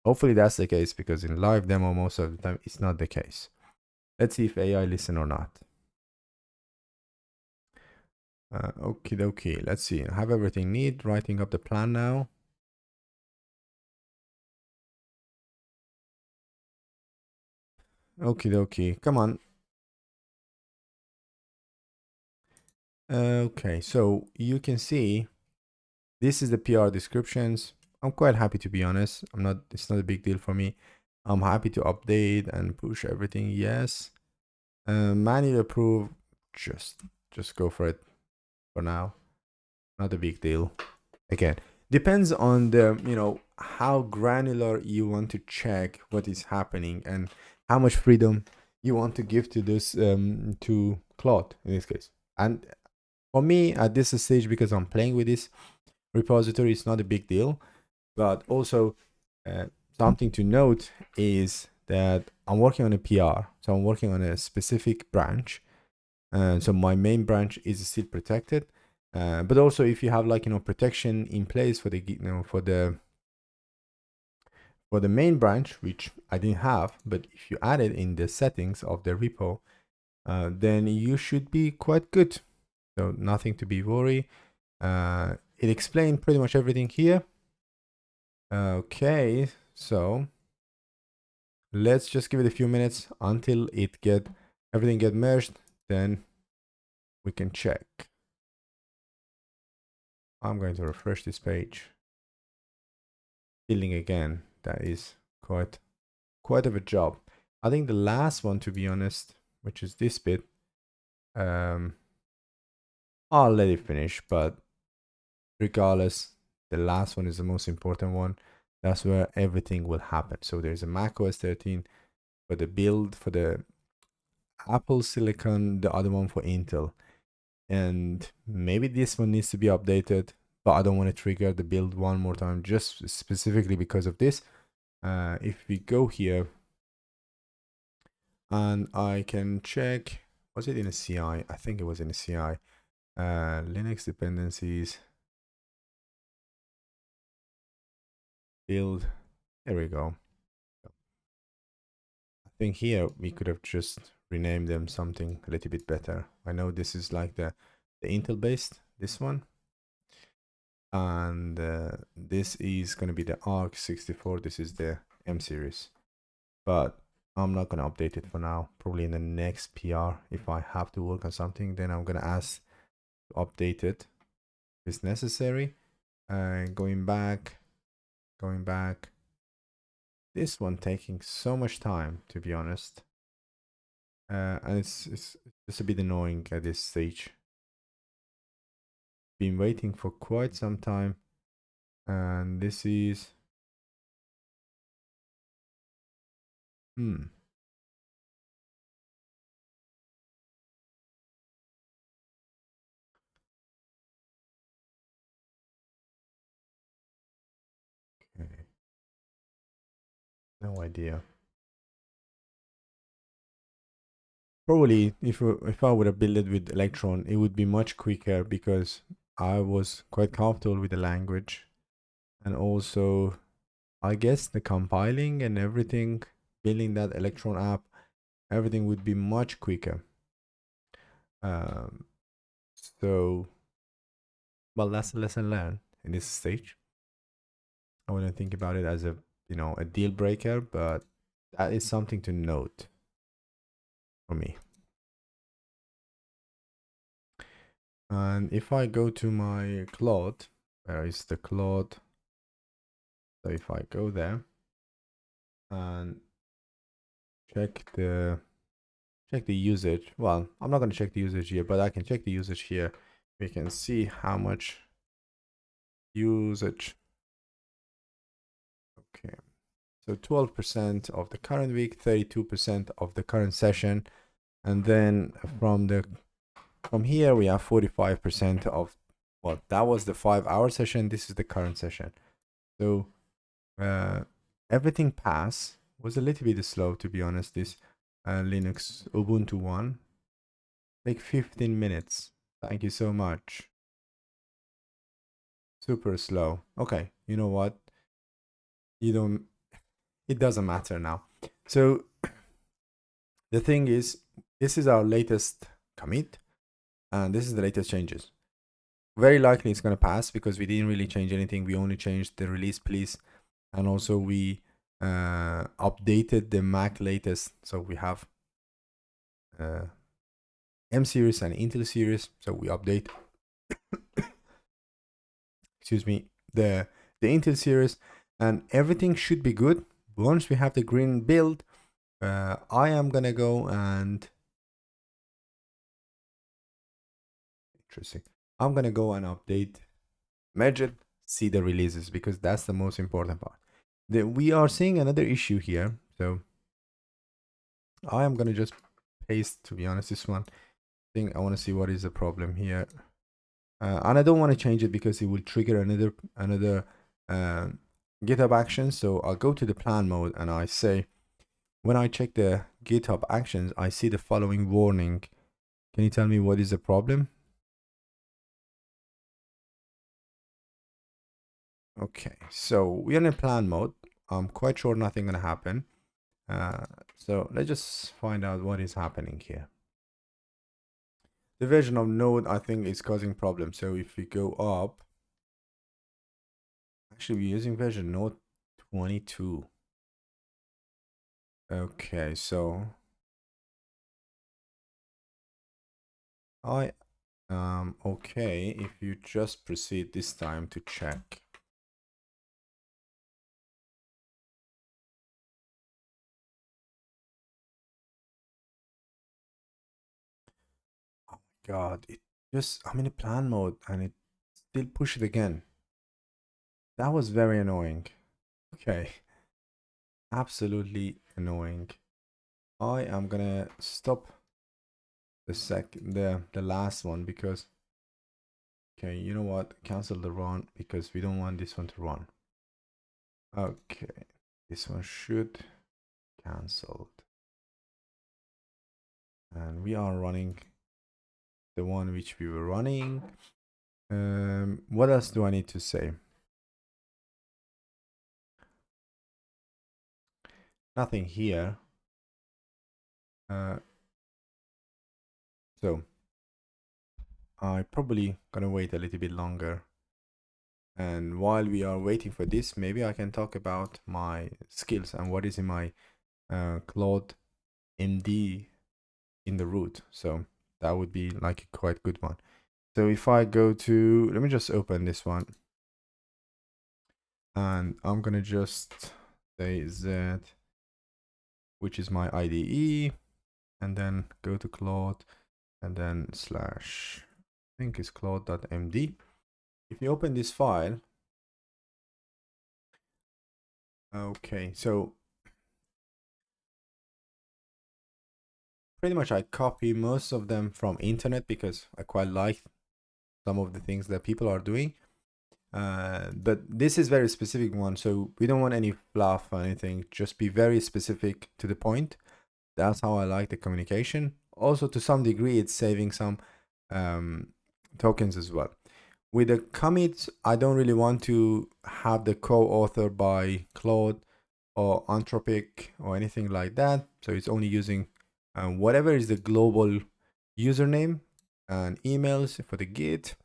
Hopefully that's the case, because in live demo, most of the time, it's not the case. Let's see if AI listen or not. Okie dokie. Let's see. I have everything neat. Writing up the plan now. Okie dokie. Come on. Okay, so you can see this is the PR descriptions. I'm quite happy, to be honest. It's not a big deal for me. I'm happy to update and push everything. Yes. Manual approve. Just go for it for now. Not a big deal. Again, depends on the, how granular you want to check what is happening and how much freedom you want to give to this, to Claude in this case. And for me at this stage, because I'm playing with this repository, it's not a big deal. But also something to note is that I'm working on a PR. So I'm working on a specific branch. So my main branch is still protected. But also if you have protection in place for the, for the main branch, which I didn't have, but if you add it in the settings of the repo, then you should be quite good. So nothing to be worried. It explained pretty much everything here. Okay, so let's just give it a few minutes until everything get merged, then we can check. I'm going to refresh this page. Building again, that is quite of a job. I think the last one, to be honest, which is this bit, I'll let it finish, but regardless, the last one is the most important one. That's where everything will happen. So there's a macOS 13 for the build for the Apple Silicon, the other one for Intel. And maybe this one needs to be updated. but I don't want to trigger the build one more time just specifically because of this. If we go here and I can check, was it in a CI? I think it was in a CI. Linux dependencies, build, there we go. I think here we could have just renamed them something a little bit better. I know this is like the Intel based, this one. And this is going to be the ARC 64. This is the M series. But I'm not going to update it for now. Probably in the next PR, if I have to work on something, then I'm going to ask to update it if it's necessary. Going back. This one taking so much time, to be honest. And it's just a bit annoying at this stage. Been waiting for quite some time. And this is... Okay. No idea. Probably if I would have built it with Electron, it would be much quicker because I was quite comfortable with the language. And also, I guess the compiling and everything, building that Electron app, everything would be much quicker. So, well, that's a lesson learned in this stage. I wouldn't think about it as a, a deal breaker, but that is something to note for me. And if I go to my Claude, where is the Claude? So if I go there and check the usage, well, I'm not going to check the usage here, but I can check the usage here. We can see how much usage. Okay, so 12% of the current week, 32% of the current session, and then from here we have 45% of, well, that was the 5-hour session. This is the current session. So everything pass was a little bit slow, to be honest. This Linux Ubuntu one, like 15 minutes. Thank you so much. Super slow. Okay, you know what? It doesn't matter now. So the thing is, this is our latest commit, and this is the latest changes. Very likely it's going to pass because we didn't really change anything. We only changed the release please, and also we updated the Mac latest. So we have M series and Intel series. So we update, excuse me, the Intel series, and everything should be good. Once we have the green build, I am gonna go and I'm gonna go and update, merge it, see the releases, because that's the most important part. We are seeing another issue here, so I am gonna just paste, to be honest, this one thing. I want to see what is the problem here, and I don't want to change it because it will trigger another GitHub Actions. So I'll go to the plan mode and I say, when I check the GitHub Actions, I see the following warning. Can you tell me what is the problem? Okay, so we're in plan mode. I'm quite sure nothing gonna happen. So let's just find out what is happening here. The version of Node, I think, is causing problems. So if we go up, actually we're using version Node 22. Okay, so okay, if you just proceed this time to check. Oh my god, I'm in a plan mode and it still pushed it again. That was very annoying. Okay, absolutely annoying. I am gonna stop the last one because Okay, you know what? Cancel the run because we don't want this one to run. Okay, this one should cancelled. And we are running the one which we were running. What else do I need to say? Nothing here. So I probably gonna wait a little bit longer. And while we are waiting for this, maybe I can talk about my skills and what is in my Claude MD in the root. So that would be like a quite good one. So if I go to, let me just open this one. And I'm gonna just say Z, which is my IDE, and then go to Claude, and then slash, I think it's claude.md. If you open this file, okay, so pretty much I copy most of them from internet because I quite like some of the things that people are doing. But this is very specific one, so we don't want any fluff or anything. Just be very specific to the point. That's how I like the communication. Also, to some degree, it's saving some tokens as well. With the commits, I don't really want to have the co-author by Claude or Anthropic or anything like that. So it's only using whatever is the global username and emails for the Git.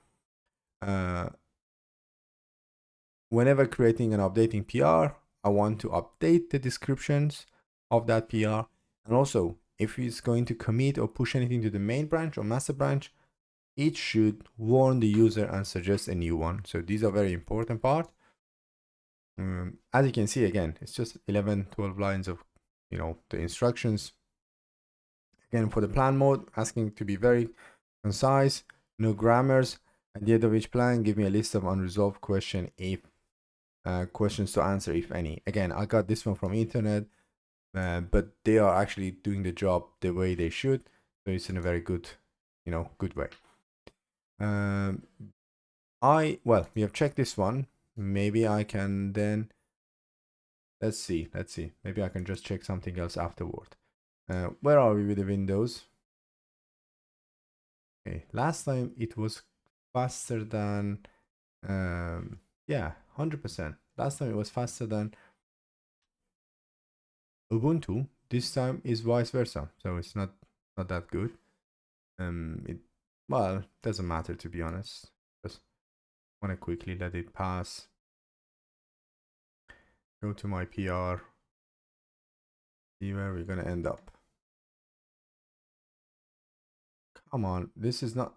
Whenever creating and updating PR, I want to update the descriptions of that PR. And also, if it's going to commit or push anything to the main branch or master branch, it should warn the user and suggest a new one. So these are very important part. As you can see, again, it's just 11, 12 lines of, the instructions. Again, for the plan mode, asking to be very concise, no grammars. At the end of each plan, give me a list of unresolved questions to answer, if any. Again, I got this one from internet, but they are actually doing the job the way they should. So it's in a very good, good way. We have checked this one. Maybe I can then, let's see. Maybe I can just check something else afterward. Where are we with the Windows? Okay, last time it was faster than, yeah, 100%. Last time it was faster than Ubuntu. This time is vice versa. So it's not that good. It, well, doesn't matter, to be honest. Just want to quickly let it pass. Go to my PR. See where we're gonna end up. Come on, this is not.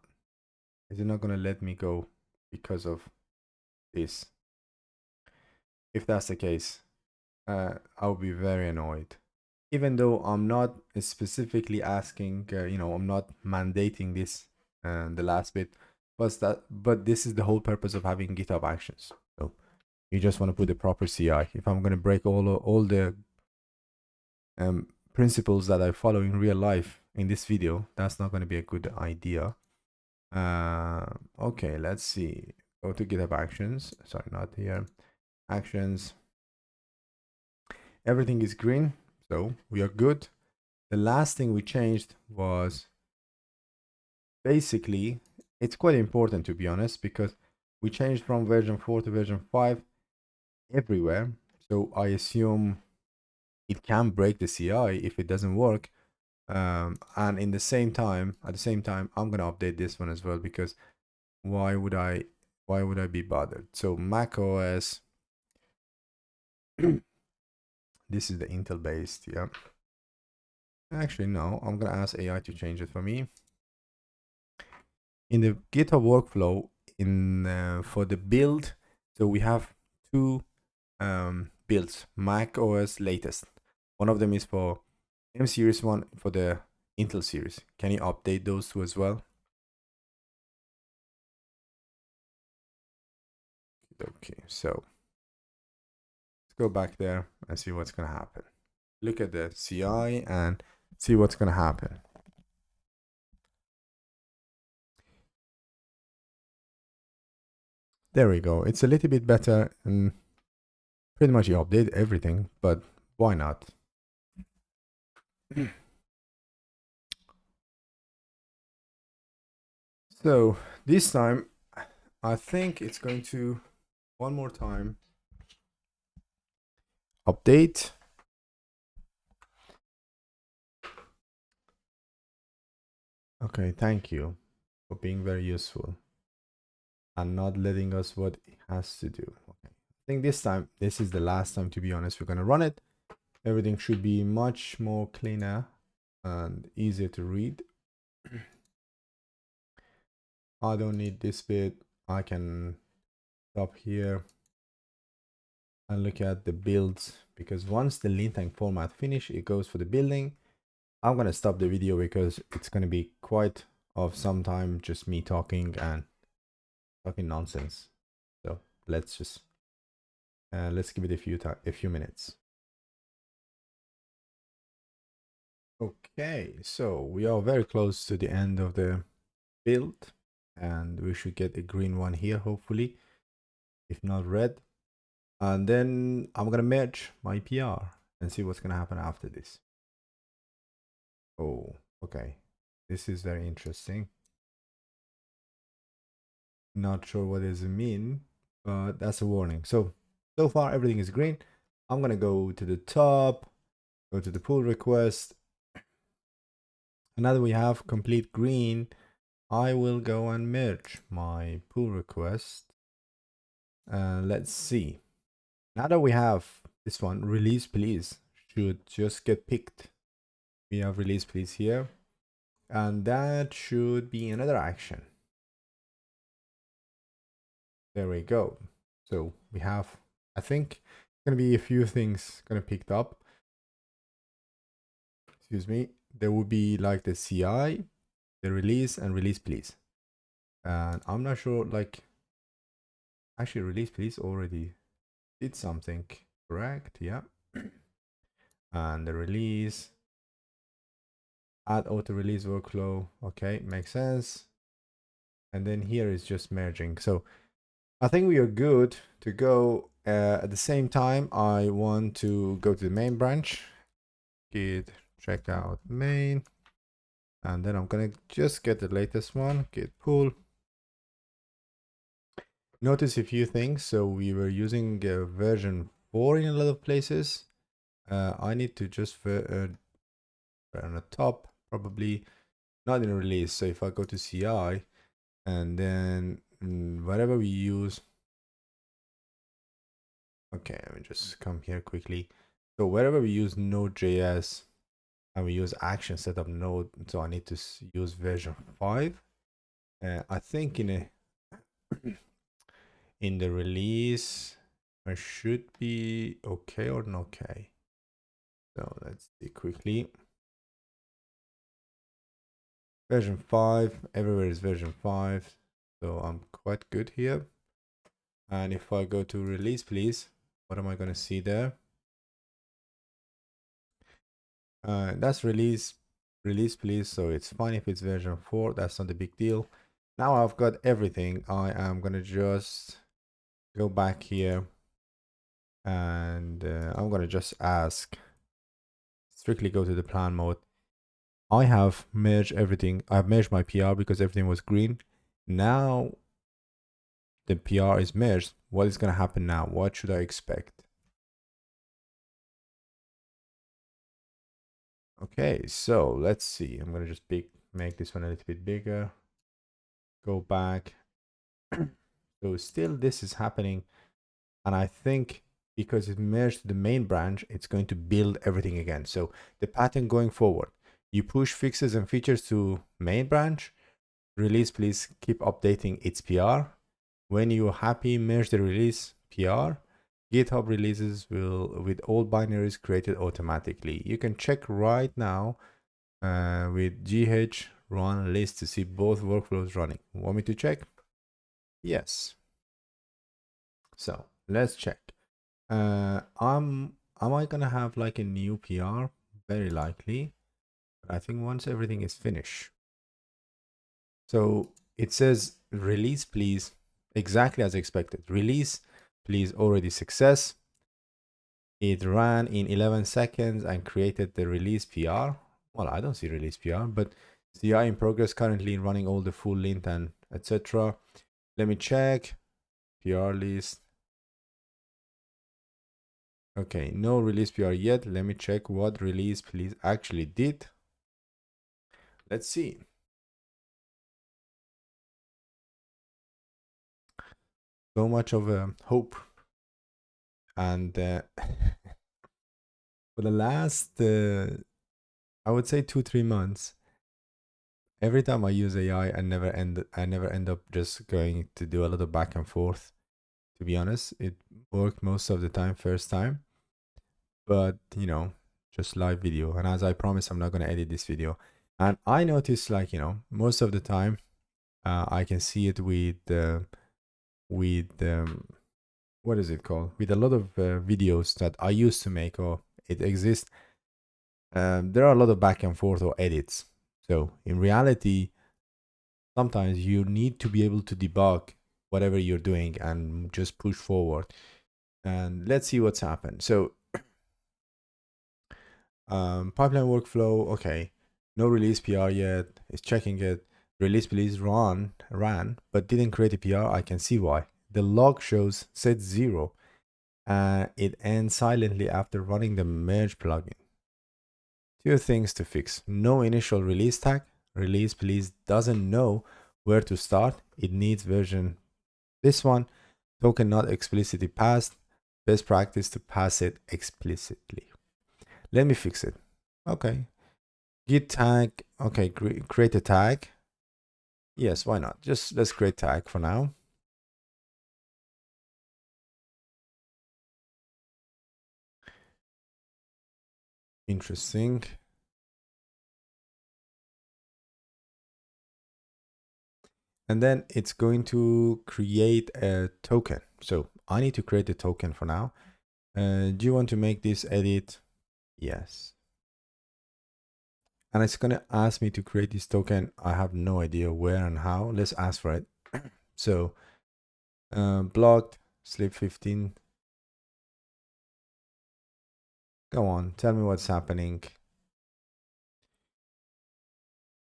Is it not gonna let me go because of this? If that's the case, I'll be very annoyed. Even though I'm not specifically asking, I'm not mandating this, the last bit, but this is the whole purpose of having GitHub Actions. So you just want to put the proper CI. If I'm gonna break all the principles that I follow in real life in this video, that's not gonna be a good idea. Okay, let's see. Go to GitHub Actions. Sorry, not here. Actions. Everything is green, so we are good. The last thing we changed was basically, it's quite important, to be honest, because we changed from version 4 to version 5 everywhere. So I assume it can break the CI if it doesn't work. And at the same time, I'm gonna update this one as well, because why would I be bothered? So Mac OS, this is the Intel based, yeah. Actually, no, I'm gonna ask AI to change it for me. In the GitHub workflow, for the build, so we have two builds, Mac OS latest. One of them is for M series, one for the Intel series. Can you update those two as well? Okay, so let's go back there and see what's gonna happen. Look at the CI and see what's gonna happen. There we go. It's a little bit better, and pretty much you update everything, but why not? So this time, I think it's going to, one more time, update. Okay, thank you for being very useful and not letting us what it has to do. Okay. I think this time, this is the last time, to be honest, we're gonna run it. Everything should be much more cleaner and easier to read. I don't need this bit. I can stop here and look at the builds, because once the lintank format finish, it goes for the building. I'm gonna stop the video because it's gonna be quite of some time just me talking and talking nonsense. So let's just let's give it a few minutes. Okay, so we are very close to the end of the build, and we should get a green one here, hopefully, if not red. And then I'm gonna merge my PR and see what's gonna happen after this. Oh, okay. This is very interesting. Not sure what does it mean, but that's a warning. So far everything is green. I'm gonna go to the top, go to the pull request. And now that we have complete green, I will go and merge my pull request. Let's see. Now that we have this one, release please should just get picked. We have release please here, and that should be another action. There we go. So we have, I think, gonna be a few things gonna picked up. Excuse me. There will be like the CI, the release, and release please. And I'm not sure, like, actually release please already did something, correct? Yeah. And the release, add auto release workflow. Okay, makes sense. And then here is just merging. So I think we are good to go. At the same time, I want to go to the main branch, git checkout main, and then I'm gonna just get the latest one, git pull. Notice a few things. So we were using version 4 in a lot of places. I need to just on the top, probably not in a release. So if I go to CI and then whatever we use, okay, let me just come here quickly. So wherever we use Node.js and we use action setup node, so I need to use version 5. I think in the release I should be okay or not okay. So let's see quickly. Version 5, everywhere is version 5, so I'm quite good here. And if I go to release please, what am I going to see there? That's release please, so it's fine if it's version 4, that's not a big deal. Now I've got everything. I am going to just go back here, and I'm going to just ask, strictly go to the plan mode. I have merged everything. I've merged my PR because everything was green. Now the PR is merged. What is going to happen now? What should I expect? Okay, so let's see. I'm going to just make this one a little bit bigger. Go back. So still this is happening. And I think because it merged to the main branch, it's going to build everything again. So the pattern going forward, you push fixes and features to main branch, release please keep updating its PR. When you're happy, merge the release PR. GitHub releases will with all binaries created automatically. You can check right now with gh run list to see both workflows running. Want me to check? Yes. So let's check. Am I gonna have like a new PR? Very likely. But I think once everything is finished. So it says release please exactly as expected. Release, please, already success. It ran in 11 seconds and created the release PR. Well, I don't see release PR, but CI in progress, currently running all the full lint and etc. Let me check. PR list. Okay, no release PR yet. Let me check what release please actually did. Let's see. So much of a hope. And for the last, I would say 2-3 months, every time I use AI, I never end up just going to do a lot of back and forth. To be honest, it worked most of the time, first time, but just live video. And as I promised, I'm not gonna edit this video. And I noticed, like, most of the time, I can see it with what is it called? With a lot of videos that I used to make, or it exists. There are a lot of back and forth or edits. So in reality, sometimes you need to be able to debug whatever you're doing and just push forward. And let's see what's happened. So pipeline workflow, okay, no release PR yet. It's checking it. Release please ran, but didn't create a PR. I can see why. The log shows set 0. It ends silently after running the merge plugin. Two things to fix. No initial release tag. Release please doesn't know where to start. It needs version. This one, token not explicitly passed. Best practice to pass it explicitly. Let me fix it. Okay. Git tag. Okay, create a tag. Yes, why not? Just let's create tag for now. Interesting. And then it's going to create a token. So I need to create a token for now. Do you want to make this edit? Yes. And it's going to ask me to create this token. I have no idea where and how. Let's ask for it. So blocked, sleep 15. Go on, tell me what's happening.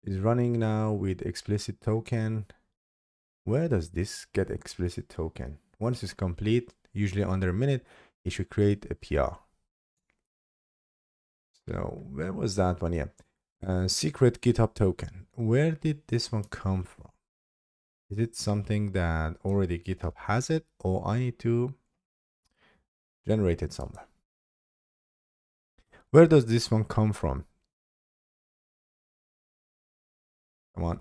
It's running now with explicit token. Where does this get explicit token? Once it's complete, usually under a minute, it should create a PR. So where was that one? Yeah. Secret GitHub token. Where did this one come from? Is it something that already GitHub has it, or I need to generate it somewhere? Where does this one come from? Come on.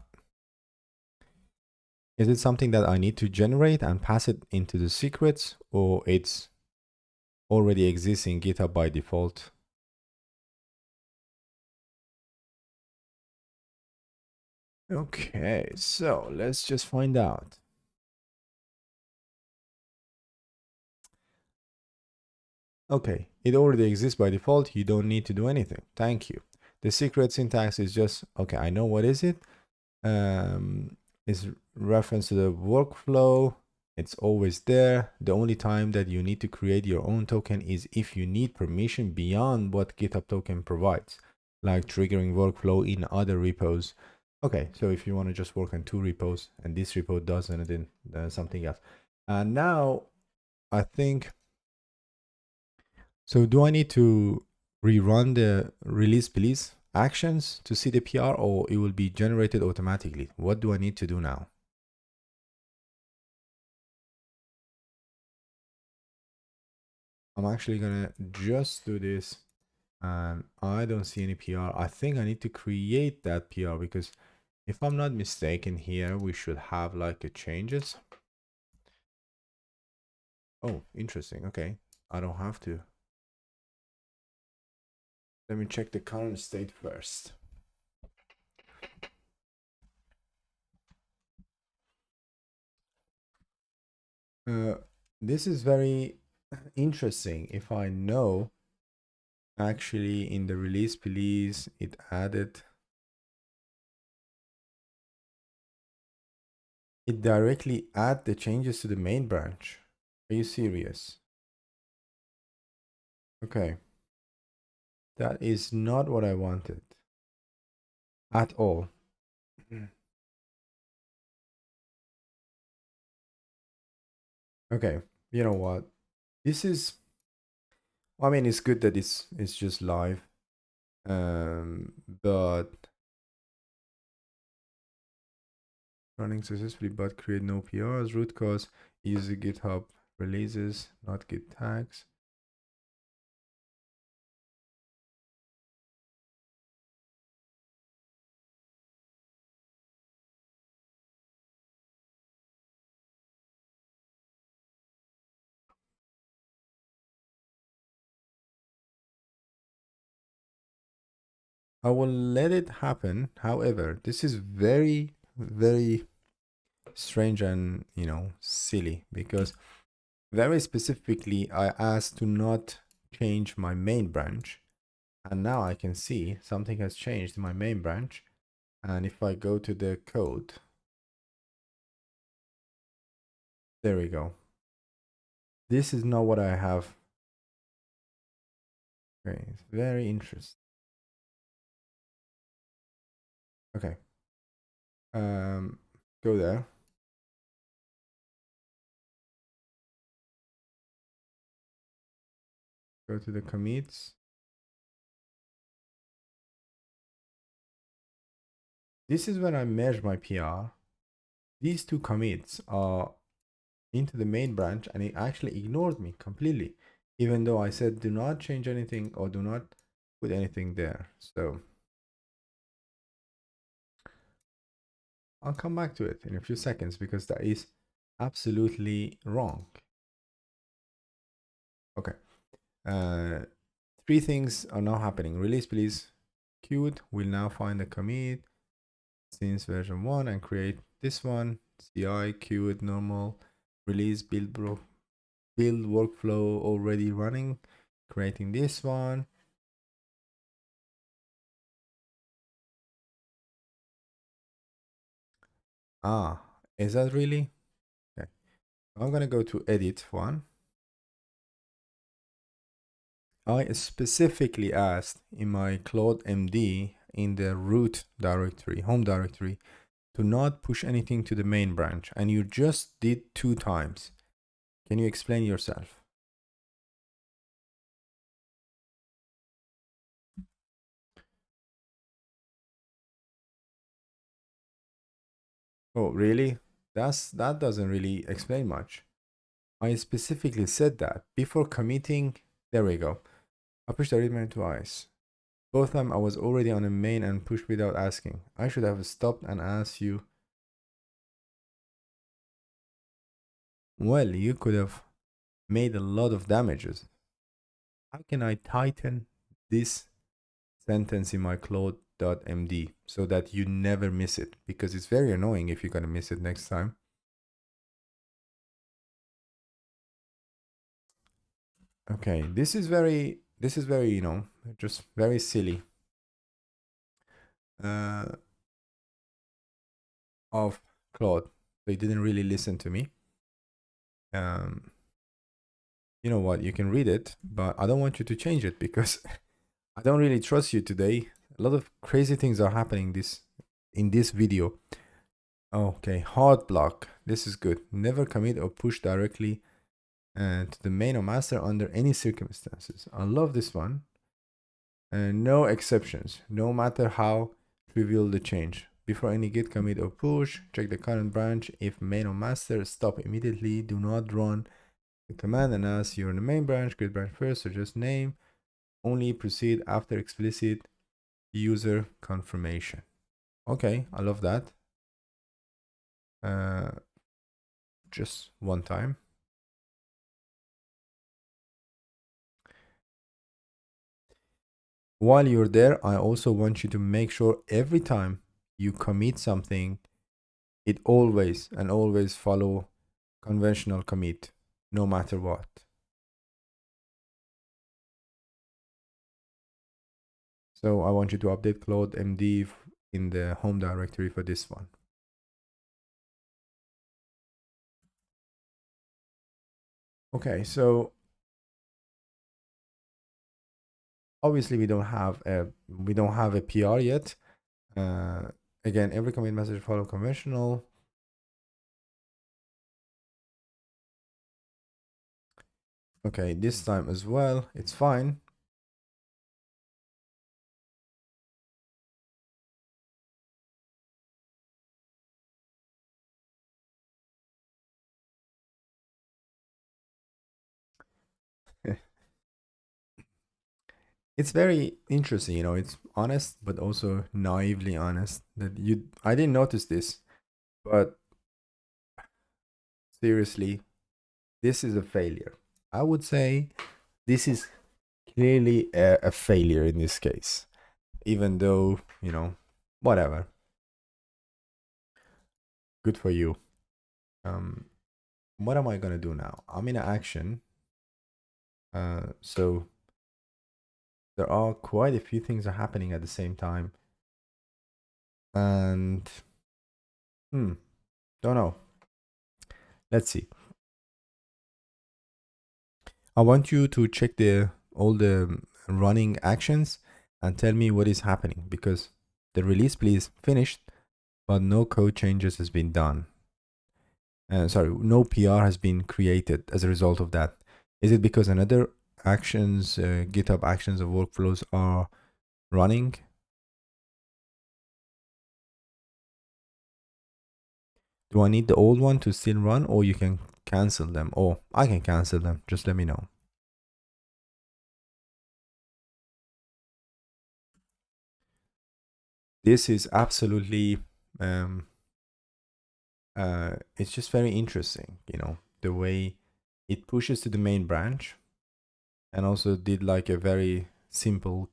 Is it something that I need to generate and pass it into the secrets, or it's already exists in GitHub by default? Okay, so let's just find out. Okay, it already exists by default. You don't need to do anything. Thank you. The secret syntax is just, okay, I know what is it. Is reference to the workflow. It's always there. The only time that you need to create your own token is if you need permission beyond what GitHub token provides, like triggering workflow in other repos. Okay, so if you want to just work on 2 repos and this repo doesn't, then something else. And now I think, so do I need to rerun the release please actions to see the PR, or it will be generated automatically? What do I need to do now? I'm actually gonna just do this, and I don't see any PR. I think I need to create that PR, because if I'm not mistaken here, we should have like a changes. Oh, interesting. Okay, I don't have to. Let me check the current state first. This is very interesting. If I know, actually in the release please, it added It directly add the changes to the main branch. Are you serious? Okay. That is not what I wanted at all. Okay, you know what? This is, I mean, it's good that it's just live. But running successfully but create no PRs. Root cause use the GitHub releases, not Git tags. I will let it happen. However, this is very, very strange and, silly because very specifically I asked to not change my main branch. And now I can see something has changed in my main branch. And if I go to the code, there we go. This is not what I have. Okay, it's very interesting. Okay. Go there. Go to the commits. This is when I merge my PR. These two commits are into the main branch and it actually ignored me completely, even though I said do not change anything or do not put anything there. So I'll come back to it in a few seconds because that is absolutely wrong. Okay. Three things are now happening. Release please queued will now find the commit since version 1 and create this one. CI queued normal release build workflow already running, creating this one. Ah, is that really? Okay. I'm gonna go to edit one. I specifically asked in my Claude MD in the root directory, home directory, to not push anything to the main branch, and you just did 2 times. Can you explain yourself? Oh, really? That doesn't really explain much. I specifically said that before committing. There we go. I pushed the read menu twice. Both time I was already on a main and pushed without asking. I should have stopped and asked you. Well, you could have made a lot of damages. How can I tighten this sentence in my Claude.md so that you never miss it? Because it's very annoying if you're gonna miss it next time. Okay, this is very, just very silly. Of Claude. They didn't really listen to me. You know what? You can read it, but I don't want you to change it because I don't really trust you today. A lot of crazy things are happening in this video. Okay, hard block. This is good. Never commit or push directly to the main or master under any circumstances. I love this one. And no exceptions, no matter how trivial the change. Before any git commit or push, check the current branch. If main or master, stop immediately. Do not run the command and ask you're in the main branch, create branch first, or just name. Only proceed after explicit user confirmation. Okay, I love that. Just one time. While you're there, I also want you to make sure every time you commit something, it always follow conventional commit, no matter what. So I want you to update Claude MD in the home directory for this one. Okay, so obviously we don't have a PR yet. Again, every commit message follow conventional. Okay, this time as well, it's fine. It's very interesting, you know, it's honest, but also naively honest that I didn't notice this, but seriously, this is a failure. I would say this is clearly a failure in this case, even though, you know, whatever. Good for you. Um, what am I gonna do now? I'm in action. So there are quite a few things are happening at the same time. And don't know. Let's see. I want you to check all the running actions and tell me what is happening because the release please finished, but no code changes has been done. Sorry, no PR has been created as a result of that. Is it because another actions, GitHub Actions of workflows are running? Do I need the old one to still run, or you can cancel them? Or I can cancel them. Just let me know. This is absolutely, it's just very interesting, you know, the way it pushes to the main branch and also did like a very simple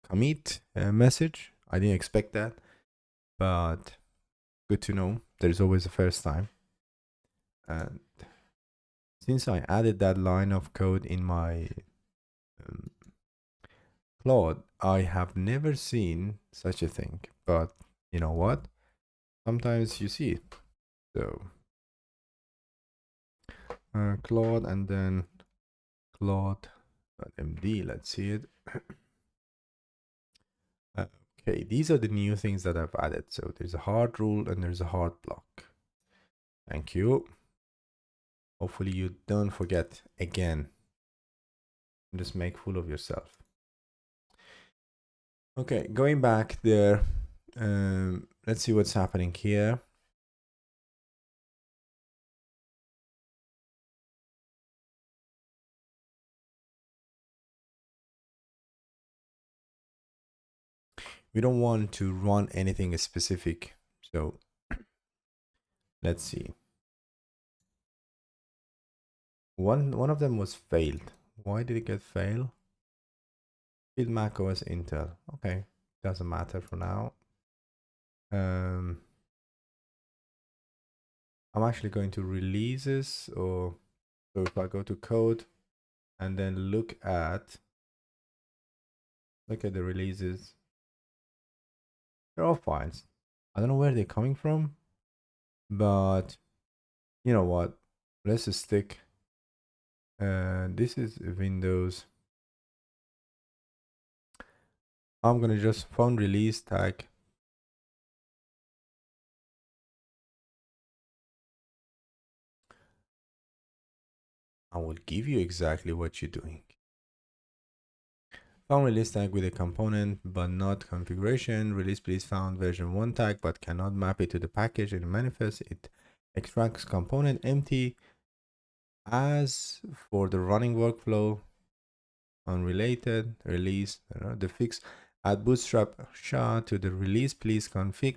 commit message. I didn't expect that, but good to know. There's always a first time. And since I added that line of code in my um, Claude, I have never seen such a thing. But you know what? Sometimes you see it. So Claude and then Claude.md. Let's see it. Okay, these are the new things that I've added. So there's a hard rule and there's a hard block. Thank you. Hopefully you don't forget again. Just make fool of yourself. Okay, going back there. Let's see what's happening here. We don't want to run anything specific. So let's see. One of them was failed. Why did it get failed? Failed Mac OS Intel. Okay, doesn't matter for now. I'm actually going to releases, or so if I go to code and then look at the releases, they're all files. I don't know where they're coming from, but you know what? Let's just stick. This is Windows. I'm gonna just found release tag. I will give you exactly what you're doing. Found release tag with a component but not configuration. Release please found version 1 tag but cannot map it to the package in the manifest. It extracts component empty. As for the running workflow, unrelated release, the fix add bootstrap SHA to the release please config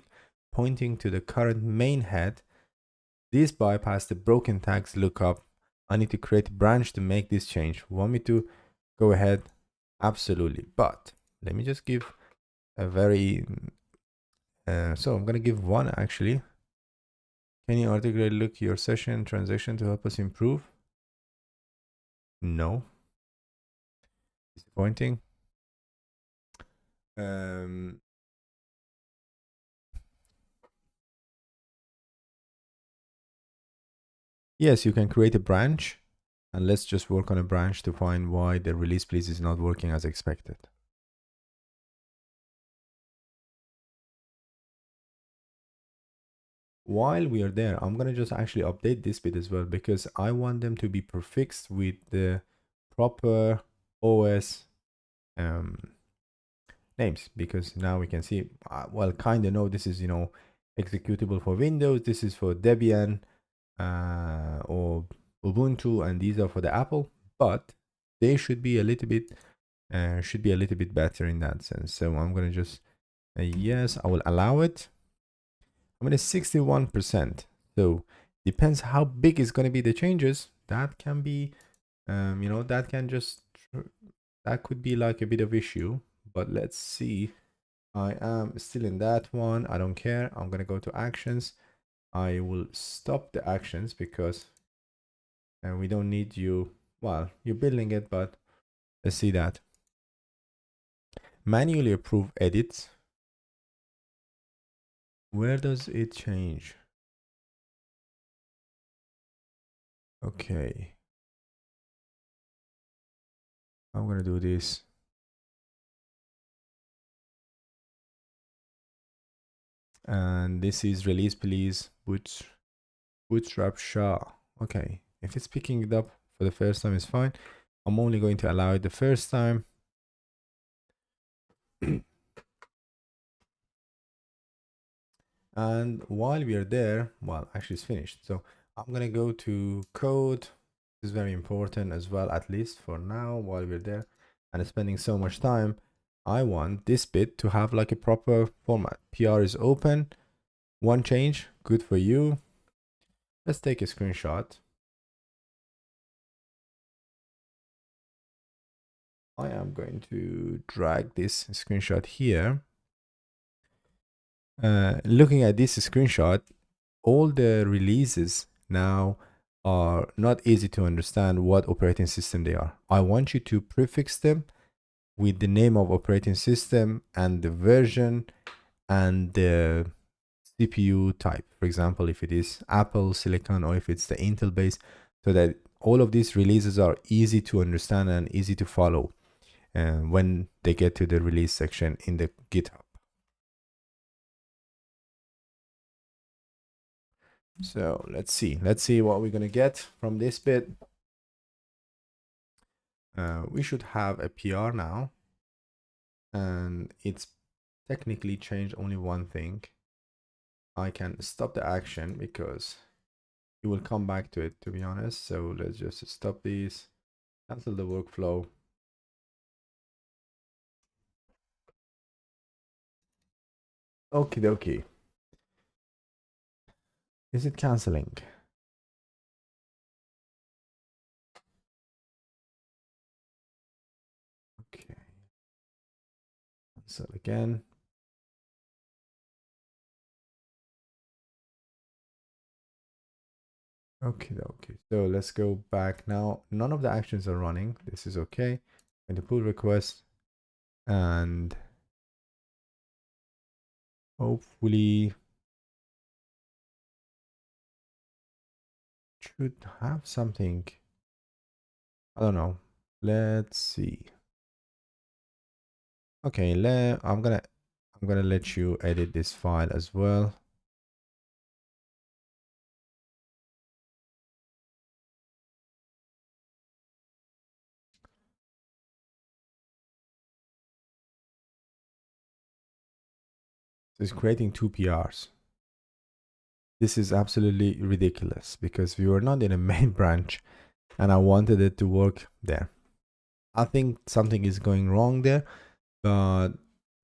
pointing to the current main head. This bypass the broken tags lookup. I need to create a branch to make this change. Want me to go ahead? Absolutely. But let me just give a very, so I'm going to give one actually. Can you articulate look your session transaction to help us improve? No. Disappointing. Yes, you can create a branch And let's just work on a branch to find why the release please is not working as expected. While we are there, I'm gonna just actually update this bit as well, because I want them to be prefixed with the proper OS names, because now we can see, well, kind of know this is, executable for Windows, this is for Debian or Ubuntu, and these are for the Apple, but they should be a little bit better in that sense. So I'm gonna just yes, I will allow it. I'm gonna 61%. So depends how big is gonna be the changes. That can be, that can just that could be like a bit of issue. But let's see. I am still in that one. I don't care. I'm gonna go to actions. I will stop the actions because we don't need you. Well, you're building it, but let's see that. Manually approve edits. Where does it change? Okay. I'm gonna do this. And this is release please bootstrap SHA. Okay, if it's picking it up for the first time, it's fine. I'm only going to allow it the first time. And while we are there, well, actually it's finished. So I'm gonna go to code. This is very important as well, at least for now, while we're there and spending so much time. I want this bit to have like a proper format. PR is open. One change, good for you. Let's take a screenshot. I am going to drag this screenshot here. Looking at this screenshot, all the releases now are not easy to understand what operating system they are. I want you to prefix them with the name of operating system and the version and the CPU type. For example, if it is Apple Silicon or if it's the Intel base, so that all of these releases are easy to understand and easy to follow when they get to the release section in the GitHub. So let's see what we're gonna get from this bit. We should have a PR now, and it's technically changed only one thing. I can stop the action because it will come back to it, to be honest. So let's just stop these, cancel the workflow. Okie dokie. Is it canceling? Okay. Cancel again. Okay, okay. So let's go back now. None of the actions are running. This is okay. I'm going to pull request and hopefully should have something. I don't know. Let's see. Okay, I'm gonna let you edit this file as well. So it's creating 2 PRs. This is absolutely ridiculous because we were not in a main branch and I wanted it to work there. I think something is going wrong there, but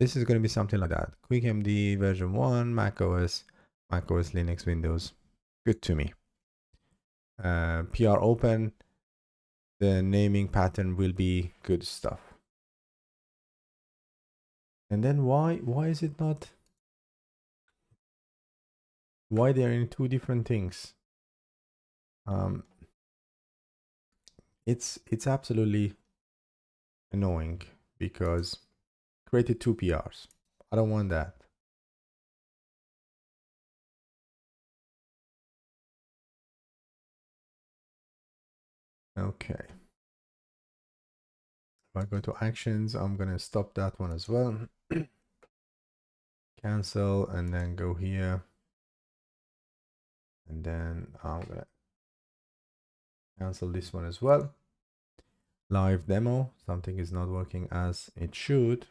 this is going to be something like that. QuickMD version 1, macOS Linux, Windows. Good to me. PR open. The naming pattern will be good stuff. And then why is it not? Why they're in 2 different things? It's absolutely annoying because created 2 PRs. I don't want that. Okay. If I go to actions, I'm going to stop that one as well. Cancel, and then go here. And then I'm going to cancel this one as well. Live demo, something is not working as it should.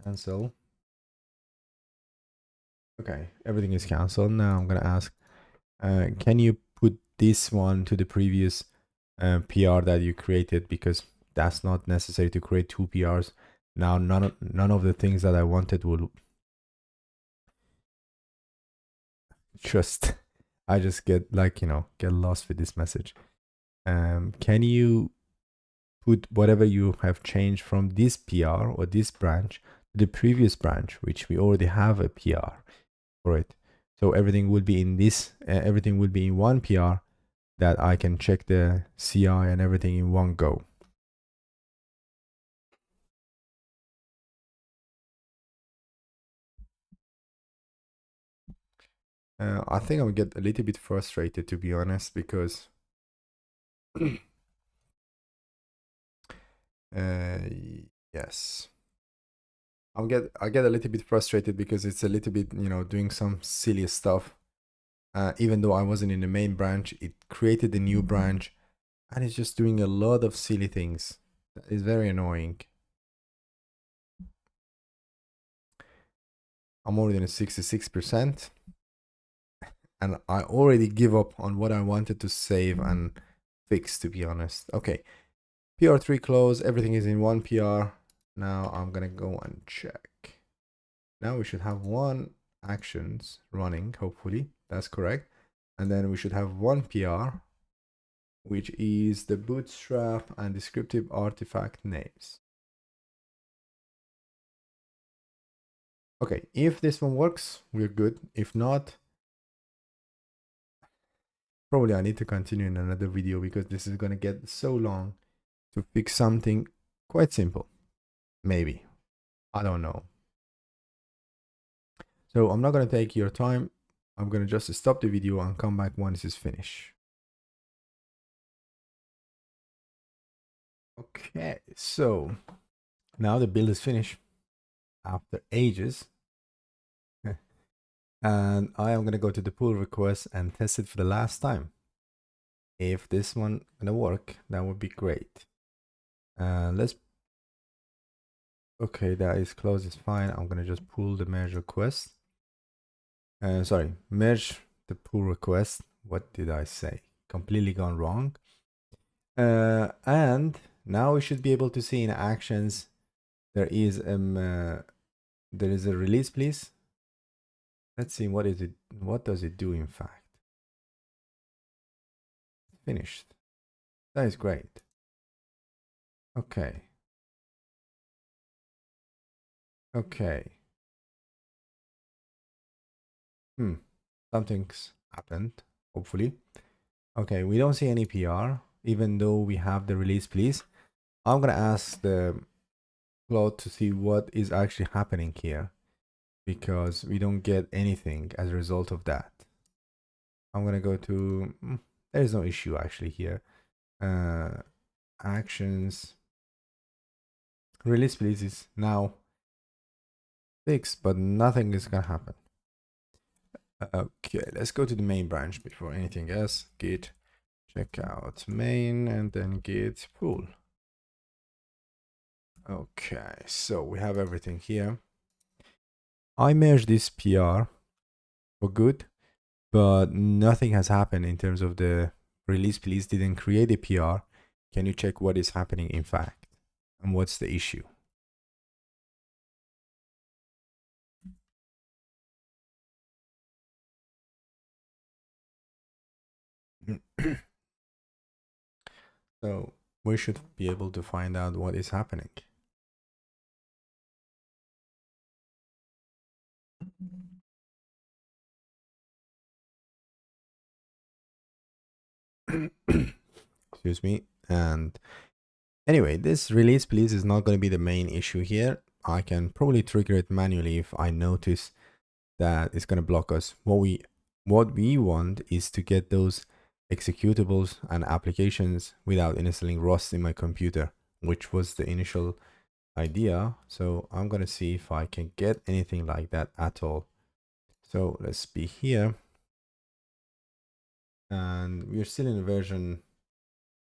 Cancel. Okay, everything is canceled. Now I'm going to ask, can you put this one to the previous PR that you created, because that's not necessary to create two PRs. Now none of the things that I wanted will I just get like, get lost with this message. Can you put whatever you have changed from this PR or this branch to the previous branch, which we already have a PR for it? So everything will be in this, everything will be in one PR that I can check the CI and everything in one go. I think I'll get a little bit frustrated, to be honest, because yes, I get a little bit frustrated because it's a little bit, doing some silly stuff. Even though I wasn't in the main branch, it created a new branch, and it's just doing a lot of silly things. That is very annoying. I'm already in a 66%, and I already give up on what I wanted to save and fix, to be honest. Okay, PR3 close, everything is in one PR. Now I'm gonna go and check. Now we should have one actions running, hopefully. That's correct. And then we should have one PR, which is the bootstrap and descriptive artifact names. Okay, if this one works, we're good. If not, probably I need to continue in another video because this is going to get so long to fix something quite simple. Maybe. I don't know. So I'm not going to take your time. I'm going to just stop the video and come back once it's finished. Okay, so now the build is finished after ages. And I am going to go to the pull request and test it for the last time. If this one gonna work, that would be great. Okay, that is closed, it's fine. I'm gonna just pull the merge request. Sorry, merge the pull request. What did I say? Completely gone wrong. And now we should be able to see in actions there is a release, please. Let's see, what is it? What does it do in fact? Finished. That is great. Okay. Okay. Something's happened, hopefully. Okay, we don't see any PR, even though we have the release, please. I'm gonna ask the Claude to see what is actually happening here, because we don't get anything as a result of that. I'm gonna go to, there's no issue actually here. Actions, release please is now fixed, but nothing is gonna happen. Okay, let's go to the main branch before anything else. Git checkout main and then git pull. Okay, so we have everything here. I merged this PR for good, but nothing has happened in terms of the release please didn't create a PR. Can you check what is happening in fact and what's the issue? So we should be able to find out what is happening. Excuse me. And anyway, this release please is not going to be the main issue here. I can probably trigger it manually if I notice that it's going to block us. What we want is to get those executables and applications without installing Rust in my computer, which was the initial idea. So I'm gonna see if I can get anything like that at all. So let's be here, and we're still in version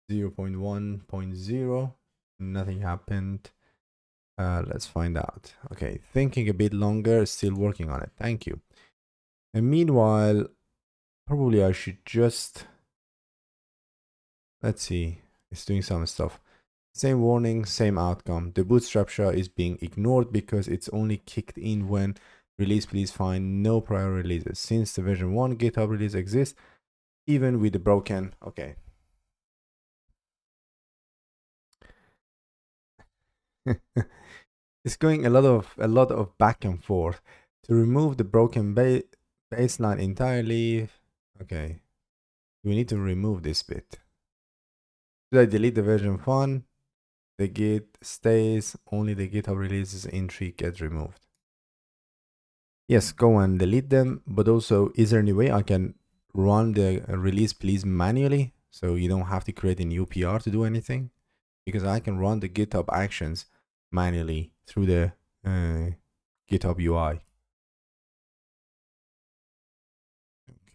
0.1.0. Nothing happened. Let's find out. Okay, thinking a bit longer, still working on it. Thank you. And meanwhile, probably I should just, let's see, it's doing some stuff. Same warning, same outcome. The bootstrap SHA is being ignored because it's only kicked in when release please find no prior releases. Since the version 1 GitHub release exists, even with the broken, okay. It's going a lot of back and forth. To remove the broken baseline entirely, okay. We need to remove this bit. Should I delete the version 1? The git stays, only the GitHub releases entry gets removed. Yes, go and delete them, but also, is there any way I can run the release please manually so you don't have to create a new PR to do anything? Because I can run the GitHub Actions manually through the GitHub UI.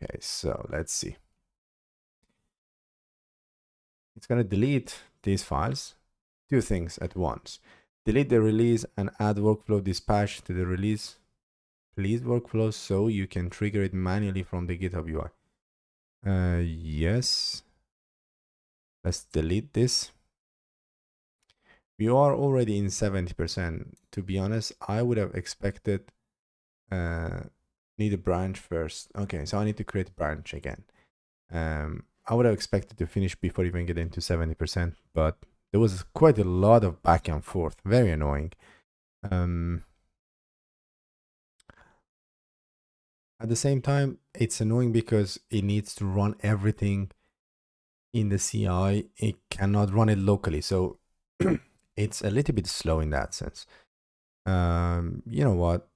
Okay, so let's see. It's going to delete these files. Two things at once. Delete the release and add workflow dispatch to the release please workflow so you can trigger it manually from the GitHub UI. Yes. Let's delete this. We are already in 70%. To be honest, I would have expected need a branch first. Okay, so I need to create a branch again. I would have expected to finish before even getting to 70%, but there was quite a lot of back and forth. Very annoying. At the same time, it's annoying because it needs to run everything in the CI. It cannot run it locally, so it's a little bit slow in that sense. You know what?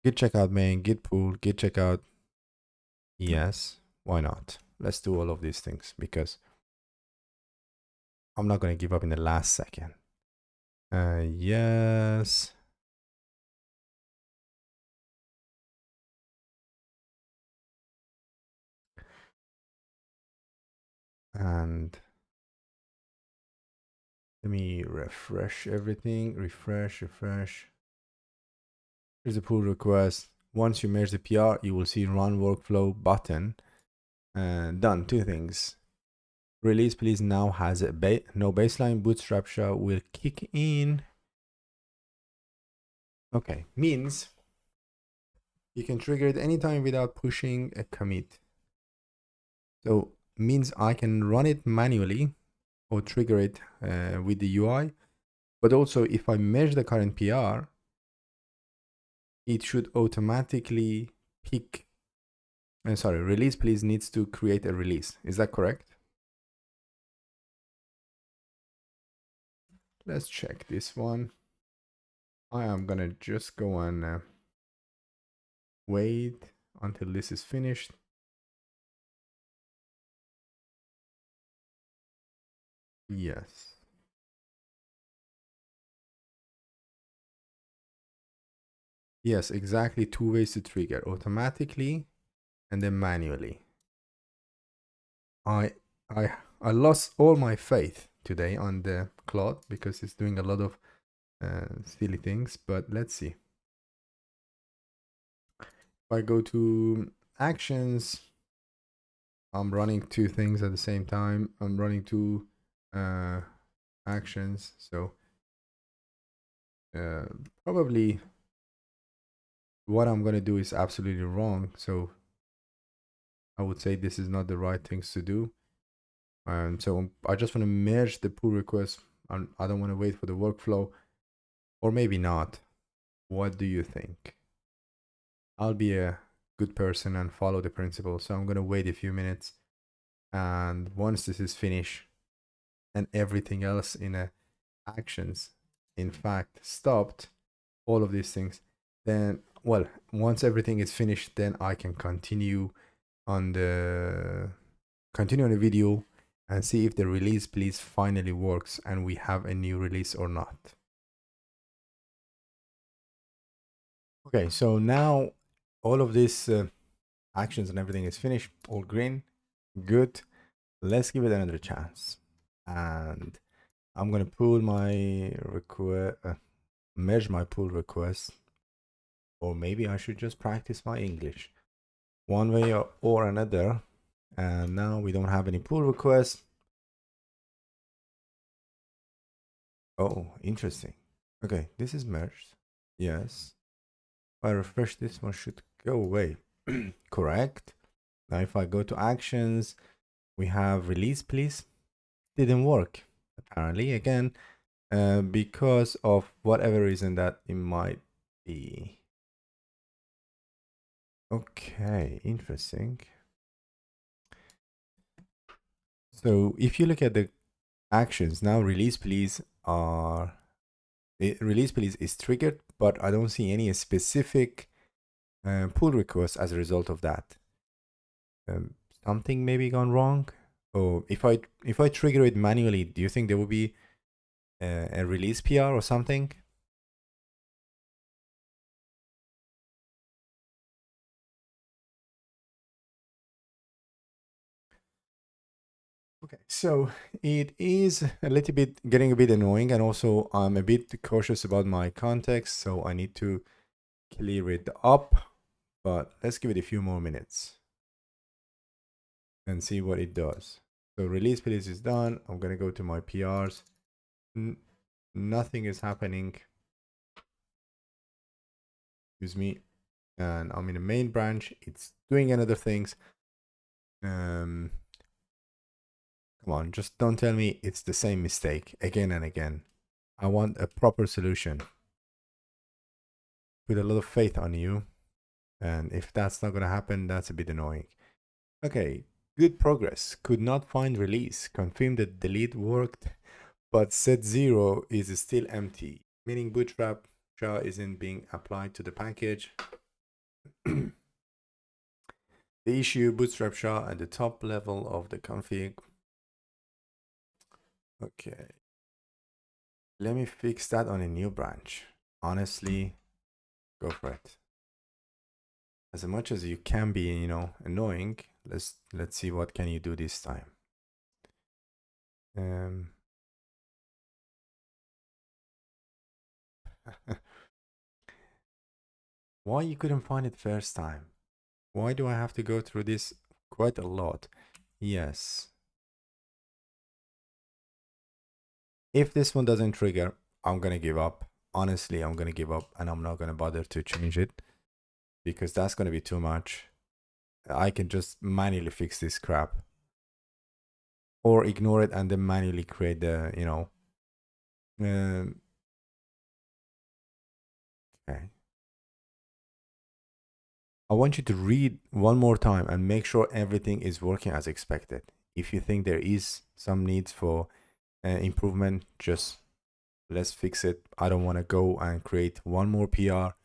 Git checkout main, git pull, git checkout. Yes, why not? Let's do all of these things because I'm not going to give up in the last second. Yes. And let me refresh everything. Refresh. Here's the pull request. Once you merge the PR, you will see run workflow button. And done. Two things. Release please now has a no baseline. Bootstrap SHA will kick in. Okay, means you can trigger it anytime without pushing a commit. So means I can run it manually or trigger it with the UI. But also if I merge the current PR, it should automatically pick, release please needs to create a release. Is that correct? Let's check this one. I am gonna just go and wait until this is finished. Yes. Yes, exactly. Two ways to trigger, automatically and then manually. I lost all my faith today on the Claude because it's doing a lot of silly things, but let's see. If I go to actions, I'm running two things at the same time. I'm running two actions, so probably what I'm gonna do is absolutely wrong. So I would say this is not the right things to do. And so I just want to merge the pull request. I don't want to wait for the workflow, or maybe not. What do you think? I'll be a good person and follow the principle. So I'm going to wait a few minutes. And once this is finished and everything else in actions, in fact, stopped, all of these things, then, well, once everything is finished, then I can continue on the continue on the video and see if the release please finally works and we have a new release or not. Okay, so now all of this actions and everything is finished, all green, good. Let's give it another chance. And I'm gonna pull my request, merge my pull request, or maybe I should just practice my English one way or another. And now we don't have any pull requests. Oh, interesting. Okay, this is merged. Yes. If I refresh, this one should go away. Correct. Now if I go to actions, we have release please. Didn't work apparently again, because of whatever reason that it might be. Okay, interesting. So if you look at the actions now, release please is triggered, but I don't see any specific pull request as a result of that. Something maybe gone wrong. Oh, if I trigger it manually, do you think there will be a release PR or something? Okay, so it is a little bit getting a bit annoying, and also I'm a bit cautious about my context, so I need to clear it up. But let's give it a few more minutes and see what it does. So release please is done. I'm gonna go to my PRs. Nothing is happening. Excuse me. And I'm in the main branch. It's doing another things. Come on, just don't tell me it's the same mistake again and again. I want a proper solution. Put a lot of faith on you. And if that's not gonna happen, that's a bit annoying. Okay, good progress. Could not find release. Confirm that delete worked, but set 0 is still empty, meaning bootstrap SHA isn't being applied to the package. The issue bootstrap SHA at the top level of the config. Okay. Let me fix that on a new branch. Honestly, go for it. As much as you can be, you know, annoying, let's see what can you do this time. Why you couldn't find it first time? Why do I have to go through this quite a lot? Yes. If this one doesn't trigger, I'm gonna give up. Honestly, I'm gonna give up and I'm not gonna bother to change it because that's gonna be too much. I can just manually fix this crap or ignore it and then manually create the, you know. Okay. I want you to read one more time and make sure everything is working as expected. If you think there is some needs for improvement, just let's fix it. I don't want to go and create one more PR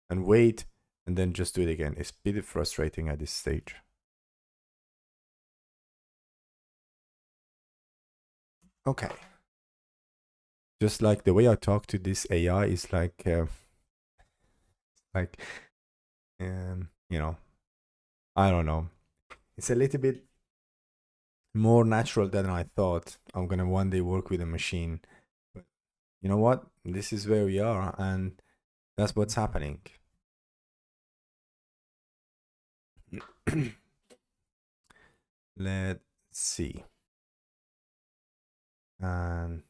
and wait and then just do it again. It's a bit frustrating at this stage. Okay. Just like the way I talk to this AI is like, you know, I don't know. It's a little bit more natural than I thought. I'm gonna one day work with a machine. But you know what? This is where we are, and that's what's happening. Let's see. And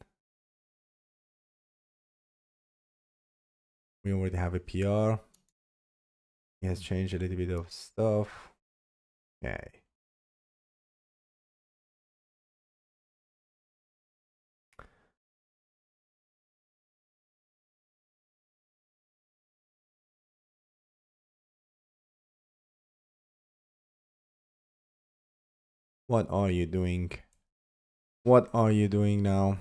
we already have a PR. He has changed a little bit of stuff. Okay. What are you doing? What are you doing now?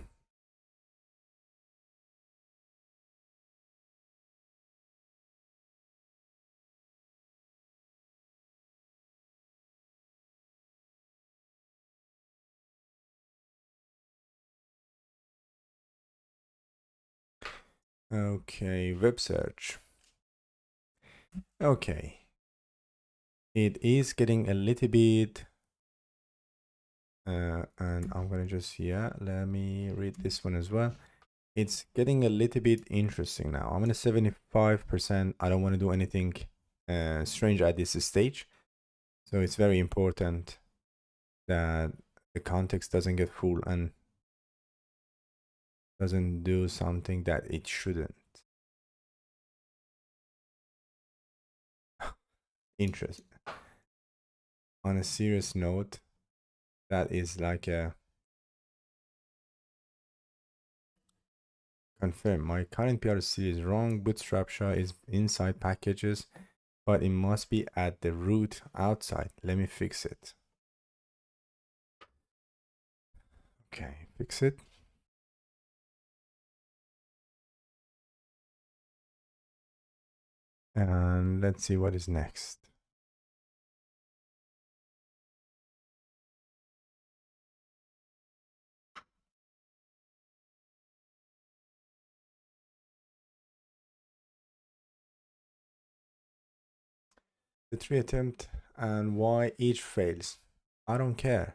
Okay, web search. Okay. It is getting a little bit, and I'm gonna just, yeah, let me read this one as well. It's getting a little bit interesting now. I'm at 75%. I don't want to do anything strange at this stage. So it's very important that the context doesn't get full and doesn't do something that it shouldn't. Interest. On a serious note, that is like a confirm. My current PRC is wrong. Bootstrap SHA is inside packages, but it must be at the root outside. Let me fix it. Okay, fix it. And let's see what is next. The 3 attempt and why each fails. I don't care.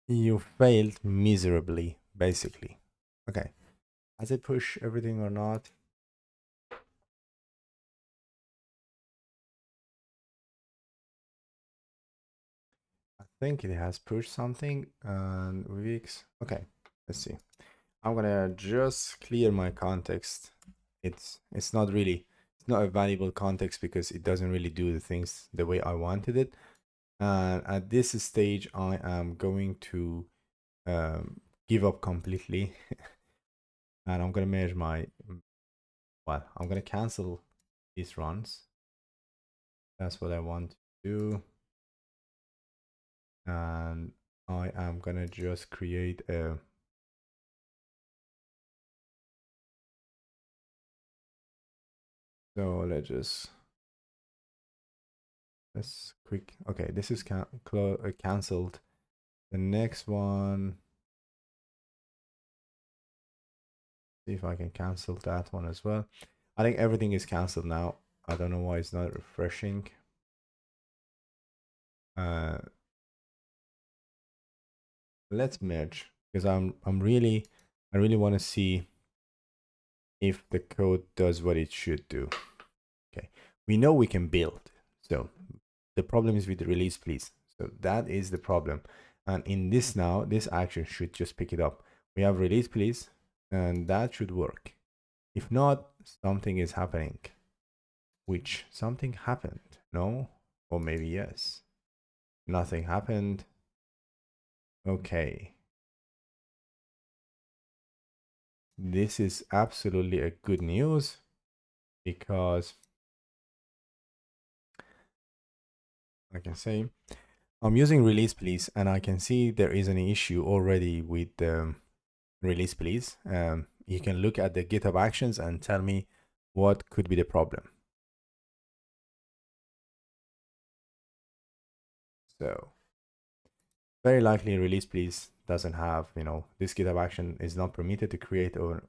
You failed miserably, basically. Okay. Has it pushed everything or not? I think it has pushed something and weeks. Okay, let's see. I'm gonna just clear my context. It's not really, it's not a valuable context because it doesn't really do the things the way I wanted it. And at this stage, I am going to give up completely. And I'm gonna merge my, well, I'm gonna cancel these runs. That's what I want to do. And I am gonna just create a, so let's quick, okay, this is cancelled. The next one, see if I can cancel that one as well. I think everything is cancelled now. I don't know why it's not refreshing. Let's merge because I really want to see if the code does what it should do. Okay, we know we can build. So the problem is with the release, please. So that is the problem. And in this now, this action should just pick it up. We have release, please, and that should work. If not, something is happening. Which something happened, no? Or maybe yes. Nothing happened. Okay. This is absolutely a good news because I can say I'm using release please and I can see there is an issue already with release please. You can look at the GitHub Actions and tell me what could be the problem. So very likely release please doesn't have, this GitHub action is not permitted to create or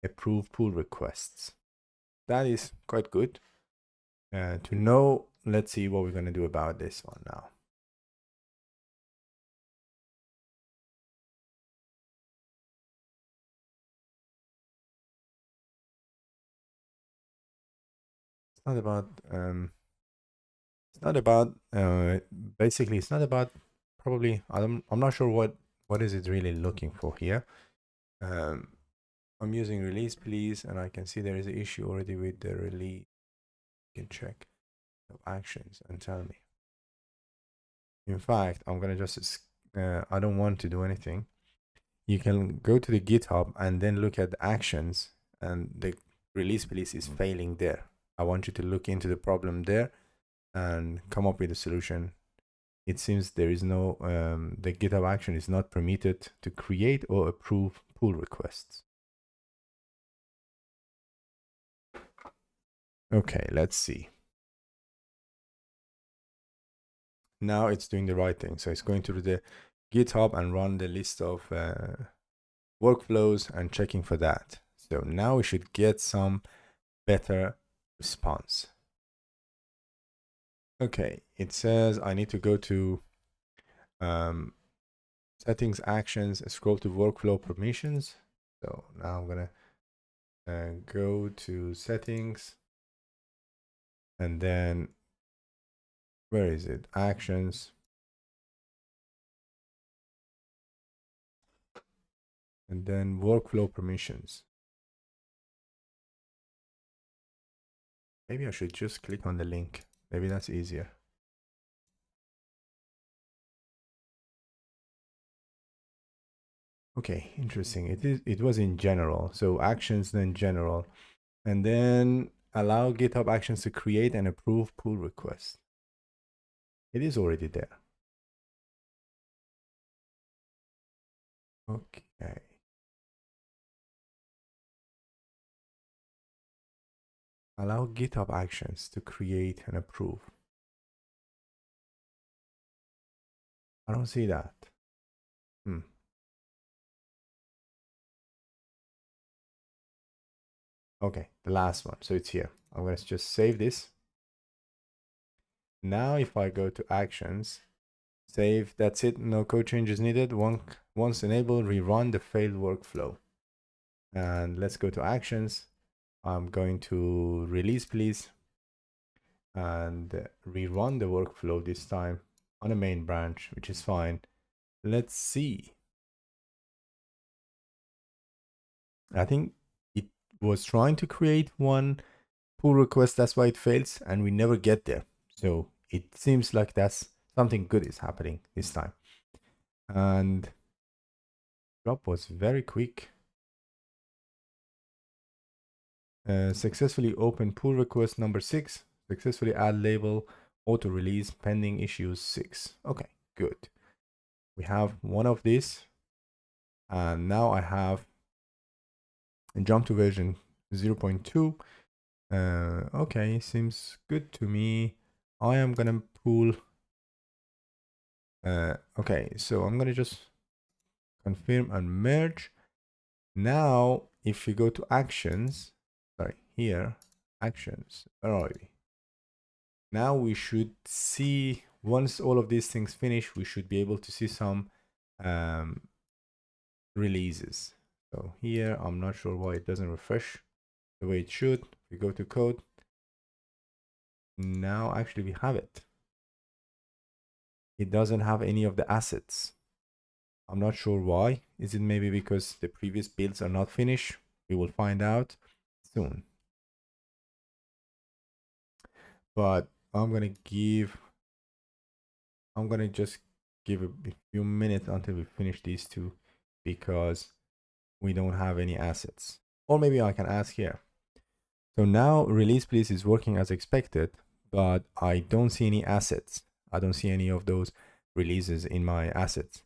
approve pull requests. That is quite good to know. Let's see what we're going to do about this one now. It's not about basically it's not about, probably I'm not sure what is it really looking for here. I'm using release please and I can see there is an issue already with the release. You can check actions and tell me. In fact, I'm gonna just I don't want to do anything. You can go to the GitHub and then look at the actions, and the release police is failing there. I want you to look into the problem there and come up with a solution. It seems there is no, the GitHub action is not permitted to create or approve pull requests. Okay, let's see. Now it's doing the right thing. So it's going to the GitHub and run the list of workflows and checking for that. So now we should get some better response. Okay, it says I need to go to settings, actions, scroll to workflow permissions. So now I'm gonna go to settings, and then where is it? Actions, and then workflow permissions. Maybe I should just click on the link. Maybe that's easier. Okay, interesting. It was in general. So actions, then general, and then allow GitHub Actions to create and approve pull requests. It is already there. Okay. Allow GitHub Actions to create and approve. I don't see that. Okay, the last one. So it's here. I'm going to just save this. Now, if I go to actions, save, that's it. No code changes needed. Once enabled, rerun the failed workflow. And let's go to actions. I'm going to release, please, and rerun the workflow this time on a main branch, which is fine. Let's see. I think it was trying to create one pull request. That's why it fails, and we never get there. So it seems like that's something good is happening this time. And drop was very quick. Successfully open pull request number 6. Successfully add label auto release pending issues 6. Okay, good. We have one of these, and now I have jump to version 0.2. Okay, seems good to me. I am gonna pull. Okay, so I'm gonna just confirm and merge. Now, if you go to actions, sorry, here, actions, where are we? Now we should see, once all of these things finish, we should be able to see some releases. So here, I'm not sure why it doesn't refresh the way it should. We go to code. Now, actually, we have it. It doesn't have any of the assets. I'm not sure why. Is it maybe because the previous builds are not finished? We will find out soon. But I'm gonna just give a few minutes until we finish these two, because we don't have any assets. Or maybe I can ask here. So now release please is working as expected, but I don't see any assets. I don't see any of those releases in my assets.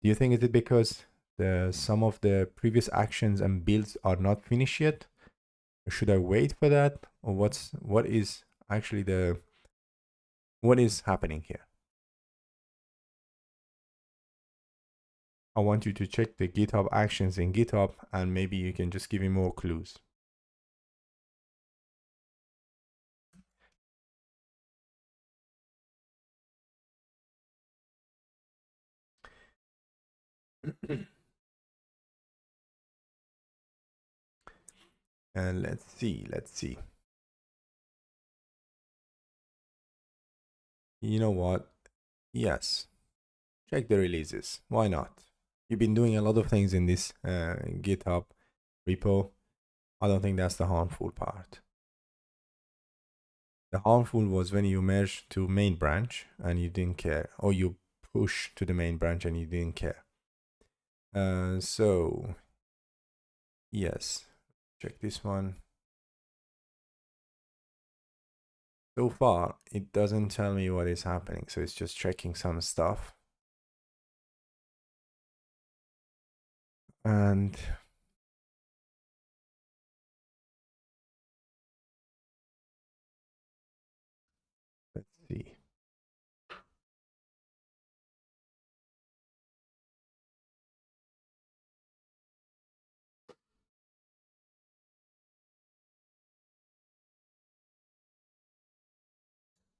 Do you think is it because some of the previous actions and builds are not finished yet? Or should I wait for that? Or what is actually what is happening here? I want you to check the GitHub Actions in GitHub, and maybe you can just give me more clues. And let's see. You know what? Yes, check the releases. Why not? You've been doing a lot of things in this GitHub repo. I don't think that's the harmful part. The harmful was when you merge to main branch and you didn't care, or you push to the main branch and you didn't care. So yes, check this one. So far, it doesn't tell me what is happening, so it's just checking some stuff. And let's see.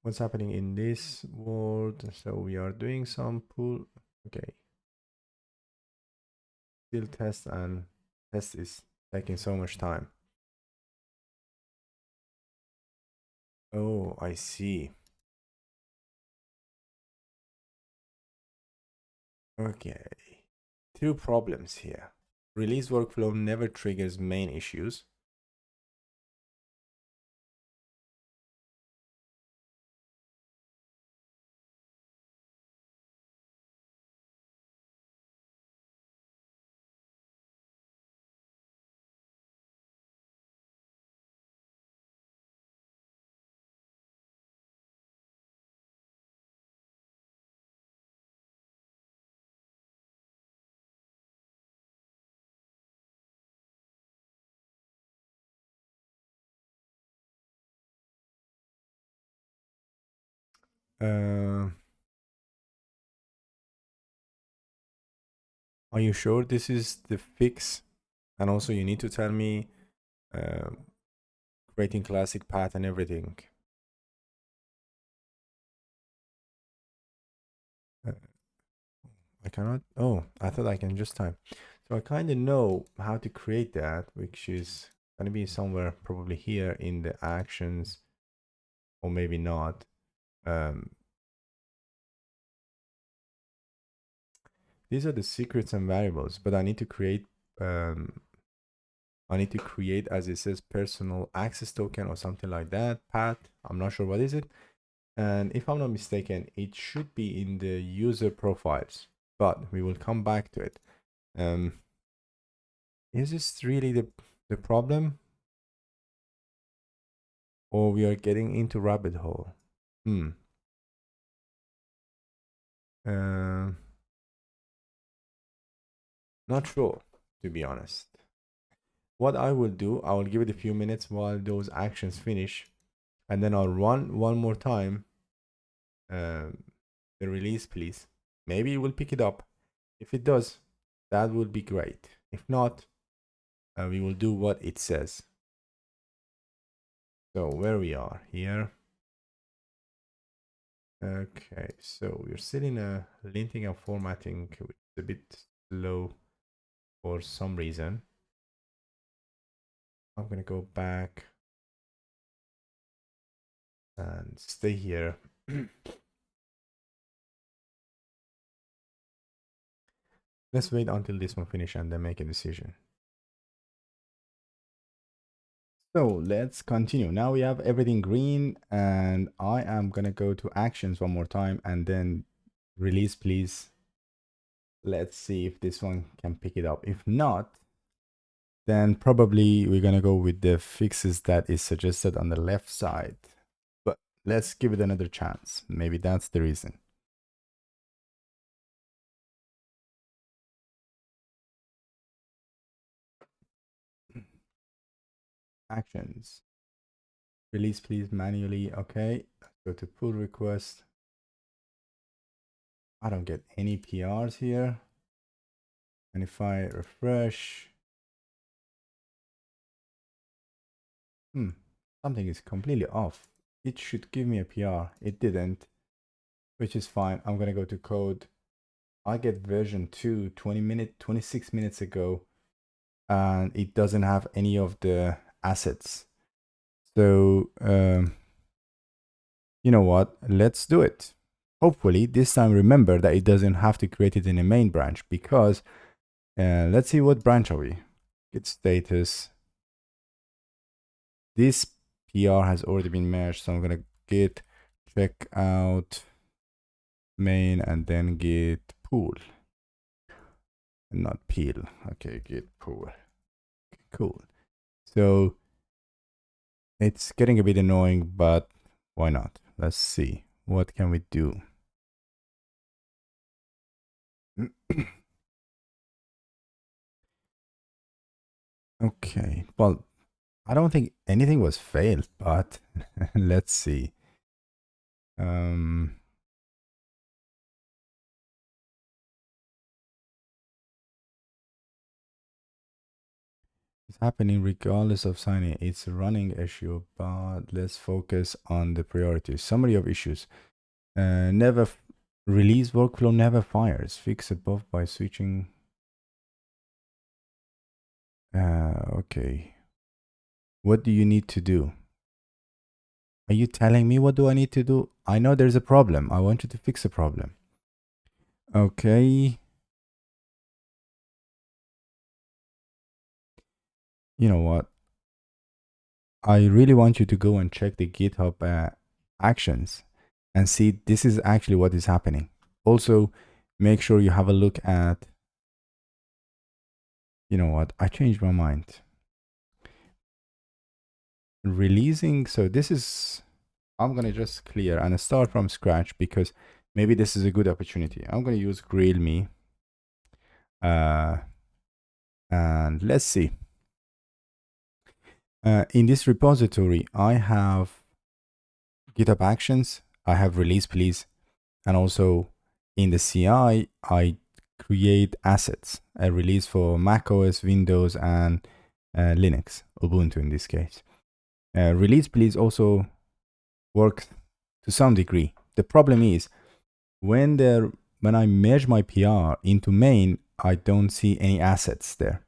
what's happening in this world. So we are doing some pull. Okay. Still test, and test is taking so much time. Oh, I see. Okay. Two problems here. Release workflow never triggers main issues. Uh, are you sure this is the fix? And also you need to tell me uh, creating classic path and everything. Uh, I cannot. Oh, I thought I can just type. So I kind of know how to create that, which is going to be somewhere probably here in the actions, or maybe not. Um, these are the secrets and variables, but I need to create. I need to create, as it says, personal access token or something like that. Path. I'm not sure what is it. And if I'm not mistaken, it should be in the user profiles, but we will come back to it. Is this really the problem, or we are getting into rabbit hole? Uh, Not sure, to be honest. What I will do, I will give it a few minutes while those actions finish, and then I'll run one more time the release, please. Maybe it will pick it up. If it does, that would be great. If not, we will do what it says. So where we are here. Okay, so we're still in a linting and formatting, which is a bit slow for some reason. I'm gonna go back and stay here. Let's wait until this one finish and then make a decision. So let's continue. Now we have everything green, and I am gonna go to actions one more time and then release, please. Let's see if this one can pick it up. If not, then probably we're gonna go with the fixes that is suggested on the left side. But let's give it another chance. Maybe that's the reason. Actions. Release, please, manually. Okay. Go to pull request. I don't get any PRs here. And if I refresh, something is completely off. It should give me a PR. It didn't, which is fine. I'm gonna go to code. I get version 2 26 minutes ago, and it doesn't have any of the assets. So you know what? Let's do it. Hopefully this time remember that it doesn't have to create it in a main branch, because let's see, what branch are we? Git status. This PR has already been merged, so I'm gonna git check out main and then git pool, not peel. Okay, git pool. Cool. So it's getting a bit annoying, but why not? Let's see, what can we do? Okay, well, I don't think anything was failed, but let's see. It's happening regardless of signing. It's a running issue, but let's focus on the priorities. Summary of issues. Release workflow never fires. Fix above by switching. Okay. What do you need to do? Are you telling me what do I need to do? I know there's a problem. I want you to fix the problem. Okay. You know what? I really want you to go and check the GitHub Actions and see this is actually what is happening. Also, make sure you have a look at, you know what? I changed my mind. Releasing. So this is, I'm going to just clear and start from scratch because maybe this is a good opportunity. I'm going to use grill me. And let's see. In this repository, I have GitHub Actions, I have release please, and also in the CI, I create assets, a release for Mac OS, Windows, and Linux, Ubuntu in this case. Release please also works to some degree. The problem is when I merge my PR into main, I don't see any assets there.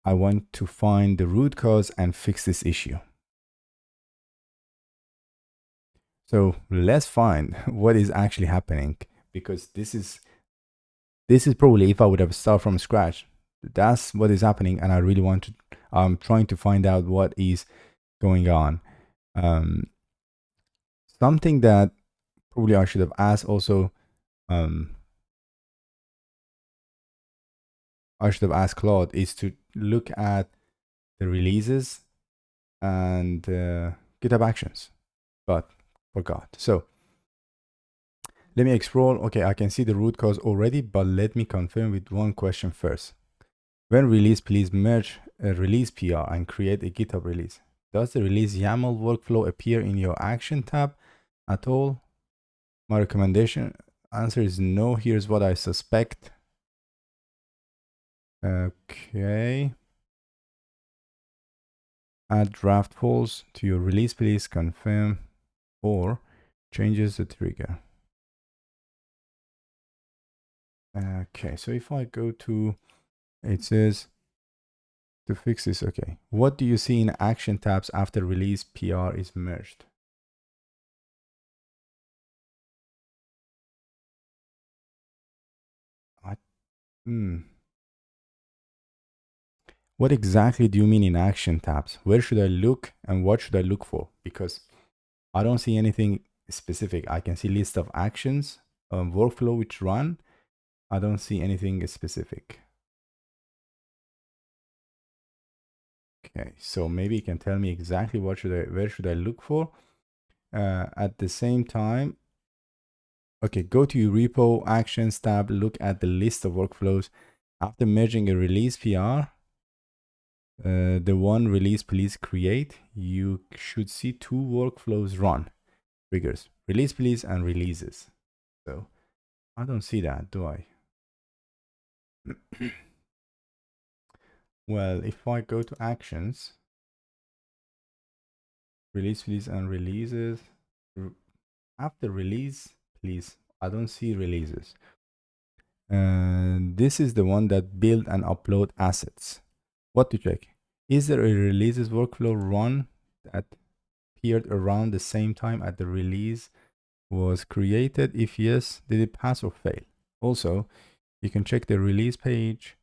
I want to find the root cause and fix this issue. So let's find what is actually happening, because this is probably, if I would have started from scratch, that's what is happening, and I really want to. I'm trying to find out what is going on. Something that probably I should have asked also. I should have asked Claude is to look at the releases and GitHub Actions, but forgot. So let me explore. Okay, I can see the root cause already, but let me confirm with one question first. When release, please merge a release PR and create a GitHub release. Does the release YAML workflow appear in your action tab at all? My recommendation answer is no. Here's what I suspect. Okay. Add draft false to your release, please confirm, or changes the trigger. Okay, so if I go to, it says to fix this. Okay, what do you see in action tabs after release PR is merged? What exactly do you mean in action tabs? Where should I look and what should I look for? Because I don't see anything specific. I can see list of actions, workflow which run. I don't see anything specific. Okay, so maybe you can tell me exactly where should I look for? At the same time, okay, go to your repo actions tab, look at the list of workflows. After merging a release PR, the one release please create, you should see two workflows run, triggers, release please and releases. So I don't see that, do I? Well, if I go to actions, release please and releases, after release please, I don't see releases. And this is the one that build and upload assets. What to check? Is there a releases workflow run that appeared around the same time as the release was created? If yes, did it pass or fail? Also, you can check the release page,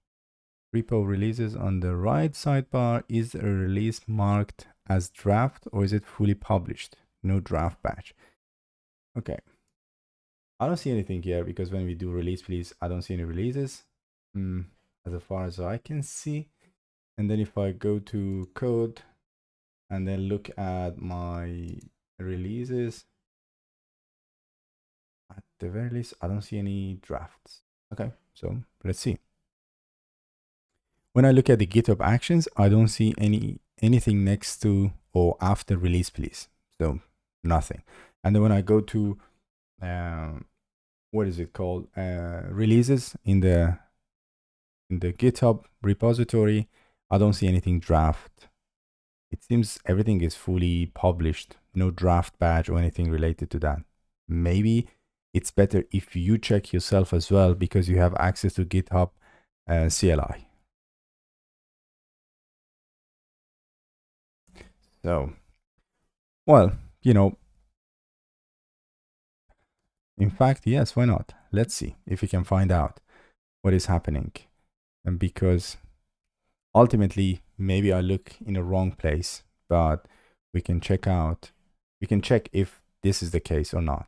repo releases on the right sidebar. Is a release marked as draft or is it fully published? No draft batch. Okay. I don't see anything here because when we do release, please, I don't see any releases as far as I can see. And then if I go to code and then look at my releases, at the very least, I don't see any drafts. Okay, so let's see. When I look at the GitHub Actions, I don't see anything next to or after release, please. So nothing. And then when I go to what is it called? Releases in the GitHub repository, I don't see anything draft. It seems everything is fully published, no draft badge or anything related to that. Maybe it's better if you check yourself as well because you have access to GitHub CLI. So, well, you know, in fact, yes, why not? Let's see if we can find out what is happening. And because ultimately, maybe I look in the wrong place, but we can check if this is the case or not.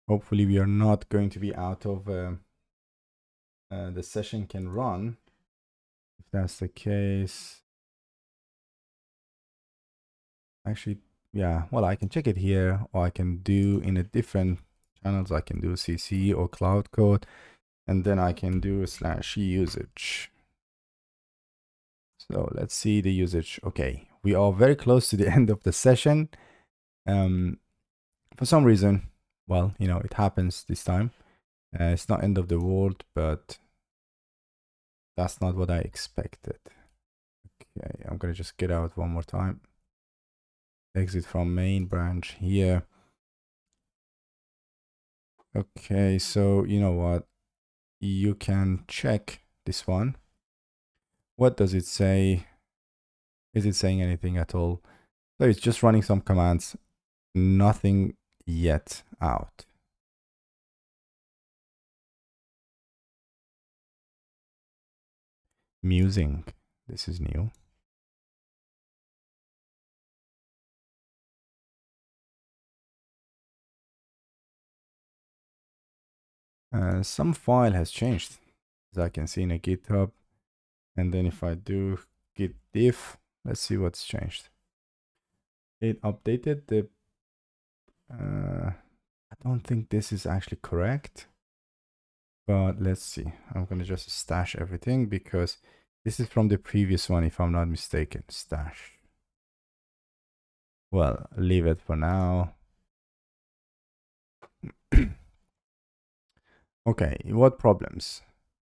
Hopefully we are not going to be out of the session can run. If that's the case, actually, yeah, well, I can check it here, or I can do in a different channels. I can do CC or Cloud Code, and then I can do /usage. So let's see the usage. Okay, we are very close to the end of the session. For some reason, well, you know, it happens this time. It's not end of the world, but that's not what I expected. Okay, I'm gonna just get out one more time. Exit from main branch here. Okay, so you know what? You can check this one. What does it say? Is it saying anything at all? So it's just running some commands, nothing yet out. Musing, this is new. Some file has changed, as I can see in a GitHub. And then if I do git diff, let's see what's changed. It updated the, I don't think this is actually correct, but let's see. I'm gonna just stash everything because this is from the previous one, if I'm not mistaken. Stash. Well, leave it for now. Okay, what problems?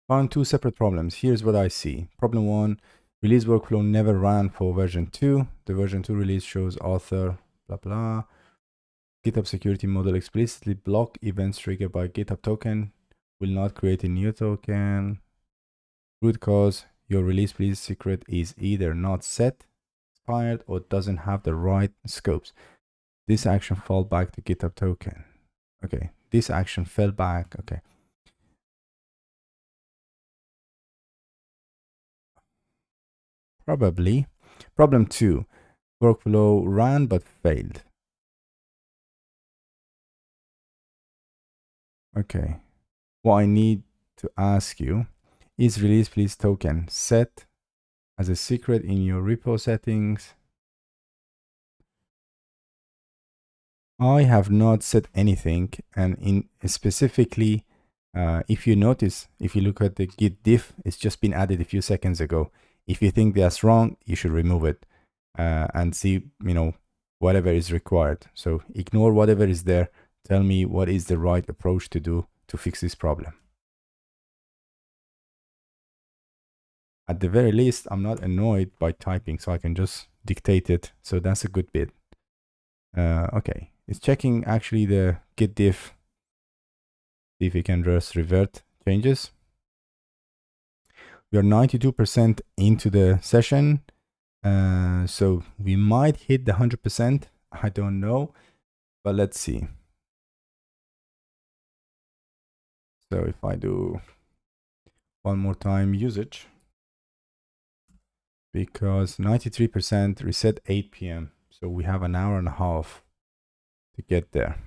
Found two separate problems. Here's what I see. Problem 1, release workflow never ran for version 2. The version 2 release shows author, blah, blah. GitHub security model explicitly block events triggered by GitHub token. Will not create a new token. Root cause, your release please secret is either not set, expired, or doesn't have the right scopes. This action fell back to GitHub token. Okay, this action fell back. Okay. Probably. Problem 2, workflow ran but failed. Okay. What I need to ask you is release please token set as a secret in your repo settings. I have not set anything, and in specifically, if you notice, if you look at the git diff, it's just been added a few seconds ago. If you think that's wrong, you should remove it and see, you know, whatever is required. So ignore whatever is there. Tell me what is the right approach to do to fix this problem. At the very least, I'm not annoyed by typing, so I can just dictate it. So that's a good bit. Okay, it's checking actually the git diff. See if we can just revert changes. We are 92% into the session. So we might hit the 100%. I don't know, but let's see. So if I do one more time usage, because 93% reset 8 p.m. So we have an hour and a half to get there.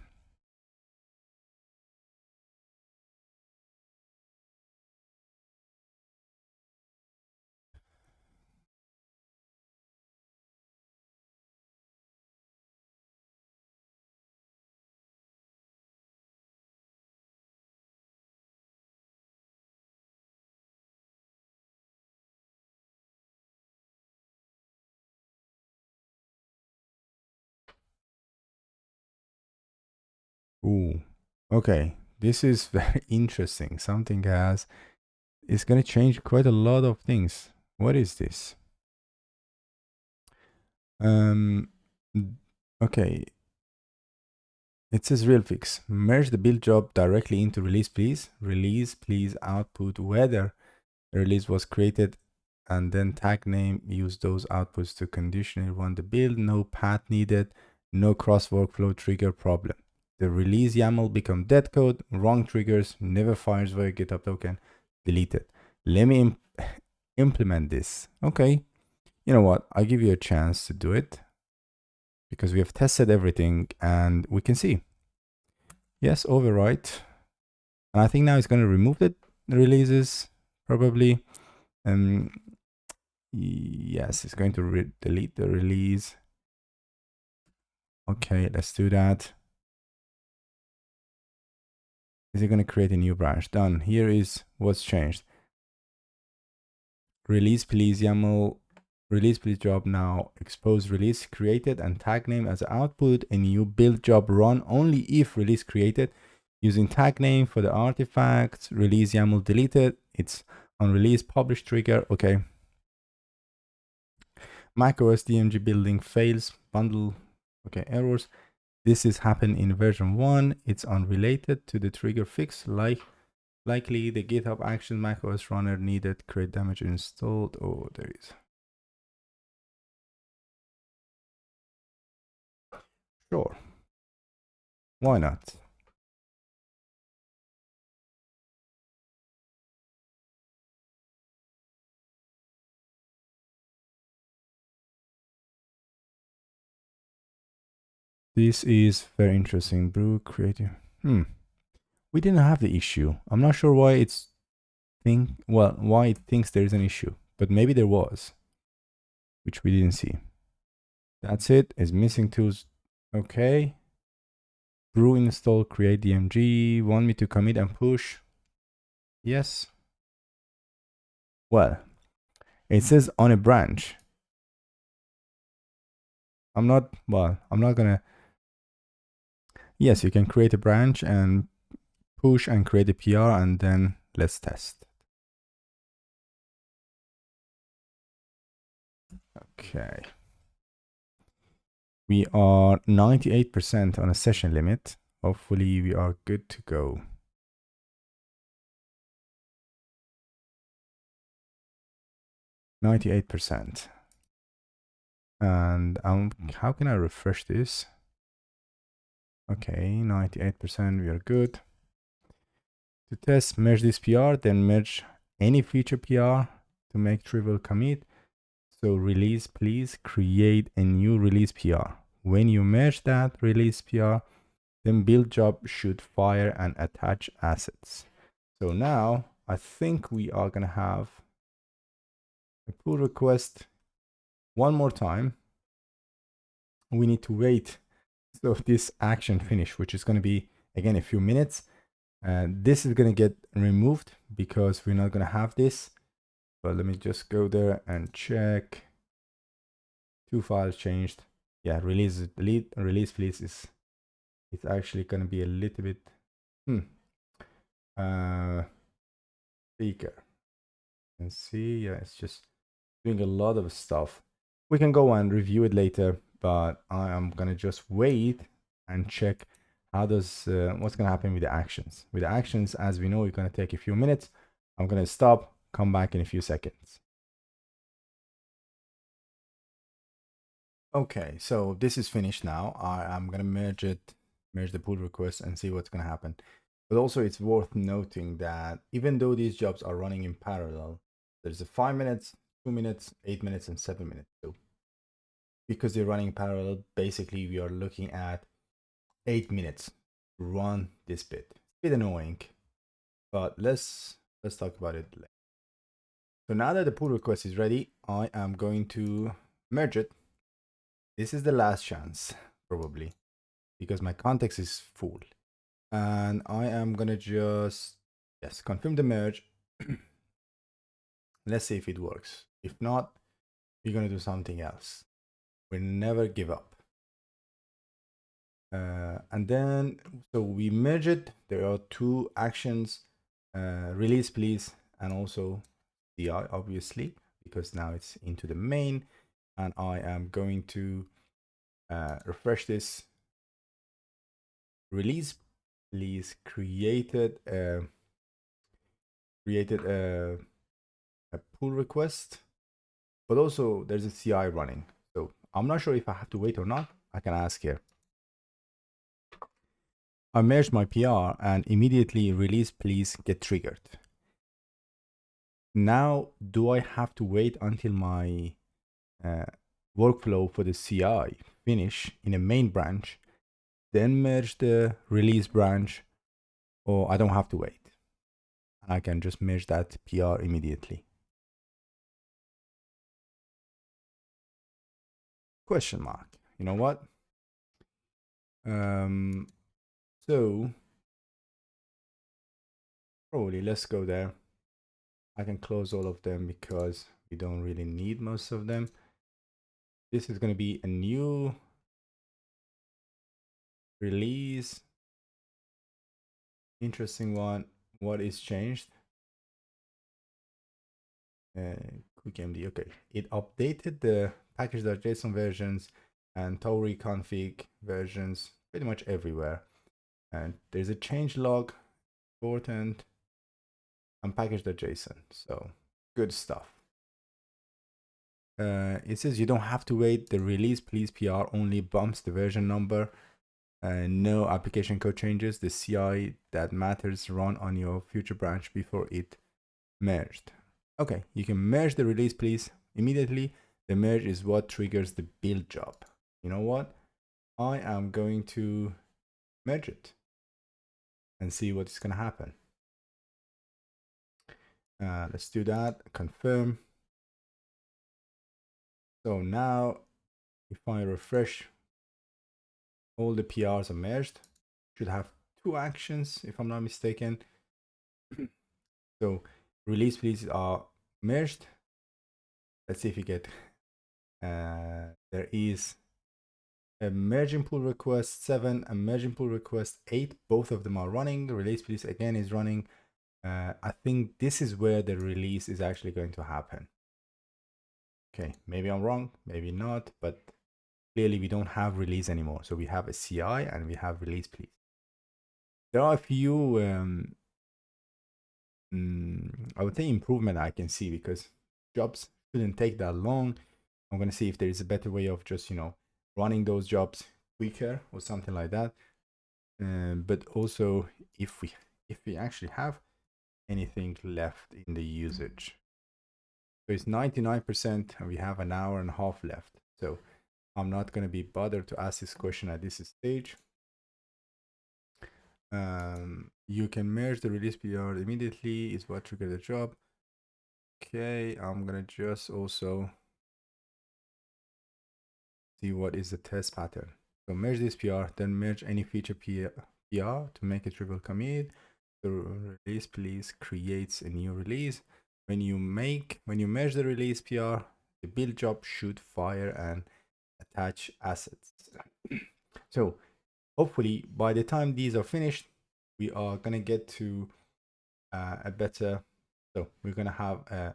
Ooh, okay. This is very interesting. Something it's going to change quite a lot of things. What is this? Um, okay. It says real fix. Merge the build job directly into release, please. Release, please output whether the release was created and then tag name. Use those outputs to conditionally run the build. No path needed. No cross workflow trigger problem. The release YAML become dead code. Wrong triggers. Never fires via GitHub token. Deleted. Let me implement this. Okay. You know what? I'll give you a chance to do it because we have tested everything and we can see. Yes, overwrite. And I think now it's going to remove the releases probably. Yes, it's going to delete the release. Okay, let's do that. Is it going to create a new branch? Done. Here is what's changed. Release please YAML. Release please job now. Expose release created and tag name as output. A new build job run only if release created. Using tag name for the artifacts. Release YAML deleted. It's on release publish trigger. Okay. macOS DMG building fails. Bundle. Okay, errors. This is happened in version 1. It's unrelated to the trigger fix. Likely the GitHub Actions macOS runner needed create damage installed. Oh, there is. Sure. Why not? This is very interesting. Brew creative. We didn't have the issue. I'm not sure why why it thinks there is an issue, but maybe there was, which we didn't see. That's it. It's missing tools. Okay. Brew install create DMG. Want me to commit and push? Yes. Well, it says on a branch. I'm not gonna. Yes, you can create a branch and push and create a PR and then let's test. Okay. We are 98% on a session limit. Hopefully we are good to go. %98. And how can I refresh this? Okay, 98%, we are good. To test, merge this PR, then merge any future PR to make trivial commit. So release, please create a new release PR. When you merge that release PR, then build job should fire and attach assets. So now I think we are going to have a pull request one more time. We need to wait so this action finish, which is going to be again a few minutes. This is going to get removed because we're not going to have this. But let me just go there and check. 2 files changed. Yeah, release delete release please is it's actually going to be a little bit speaker. You can see, yeah, it's just doing a lot of stuff. We can go and review it later, but I am going to just wait and check how does what's going to happen with the actions. With the actions, as we know, it's going to take a few minutes. I'm going to stop, come back in a few seconds. Okay, so this is finished now. I'm going to merge the pull request and see what's going to happen. But also it's worth noting that even though these jobs are running in parallel, there's a 5 minutes, 2 minutes, 8 minutes, and 7 minutes. So because they're running in parallel, basically we are looking at 8 minutes to run this bit. It's a bit annoying, but let's talk about it later. So now that the pull request is ready, I am going to merge it. This is the last chance, probably, because my context is full. And I am gonna just, yes, confirm the merge. Let's see if it works. If not, we're gonna do something else. We never give up. And then, so we merge it. There are two actions, release please, and also CI, obviously, because now it's into the main. And I am going to refresh this. Release please created a pull request, but also there's a CI running. So I'm not sure if I have to wait or not. I can ask here. I merged my PR and immediately release please get triggered. Now, do I have to wait until my workflow for the CI finish in a main branch, then merge the release branch, or I don't have to wait? And I can just merge that PR immediately. Question mark. You know what? So probably let's go there. I can close all of them because we don't really need most of them. This is going to be a new release. Interesting one. What is changed? Quick MD. Okay, it updated the package.json versions and Tauri config versions pretty much everywhere. And there's a change log, important, and package.json. So good stuff. It says you don't have to wait. The release please PR only bumps the version number. No application code changes. The CI that matters run on your future branch before it merged. Okay, you can merge the release please immediately. The merge is what triggers the build job. You know what? I am going to merge it and see what's going to happen. Let's do that. Confirm. So now if I refresh, all the PRs are merged. Should have two actions if I'm not mistaken. So release please are merged. Let's see if we get there is a merging pull request 7 and merging pull request 8. Both of them are running. The release please again is running. I think this is where the release is actually going to happen. Okay, maybe I'm wrong, maybe not, but clearly we don't have release anymore. So we have a CI and we have release please. There are a few I would say improvement I can see, because jobs shouldn't take that long. I'm going to see if there is a better way of just, running those jobs quicker or something like that. But also if we actually have anything left in the usage. So it's 99% and we have an hour and a half left. So I'm not going to be bothered to ask this question at this stage. You can merge the release PR immediately is what triggered the job. Okay, I'm gonna just also see what is the test pattern. So merge this PR, then merge any feature PR to make a triple commit. The release please creates a new release. When you merge the release PR, the build job should fire and attach assets. So hopefully by the time these are finished, we are gonna get to a better. So we're gonna have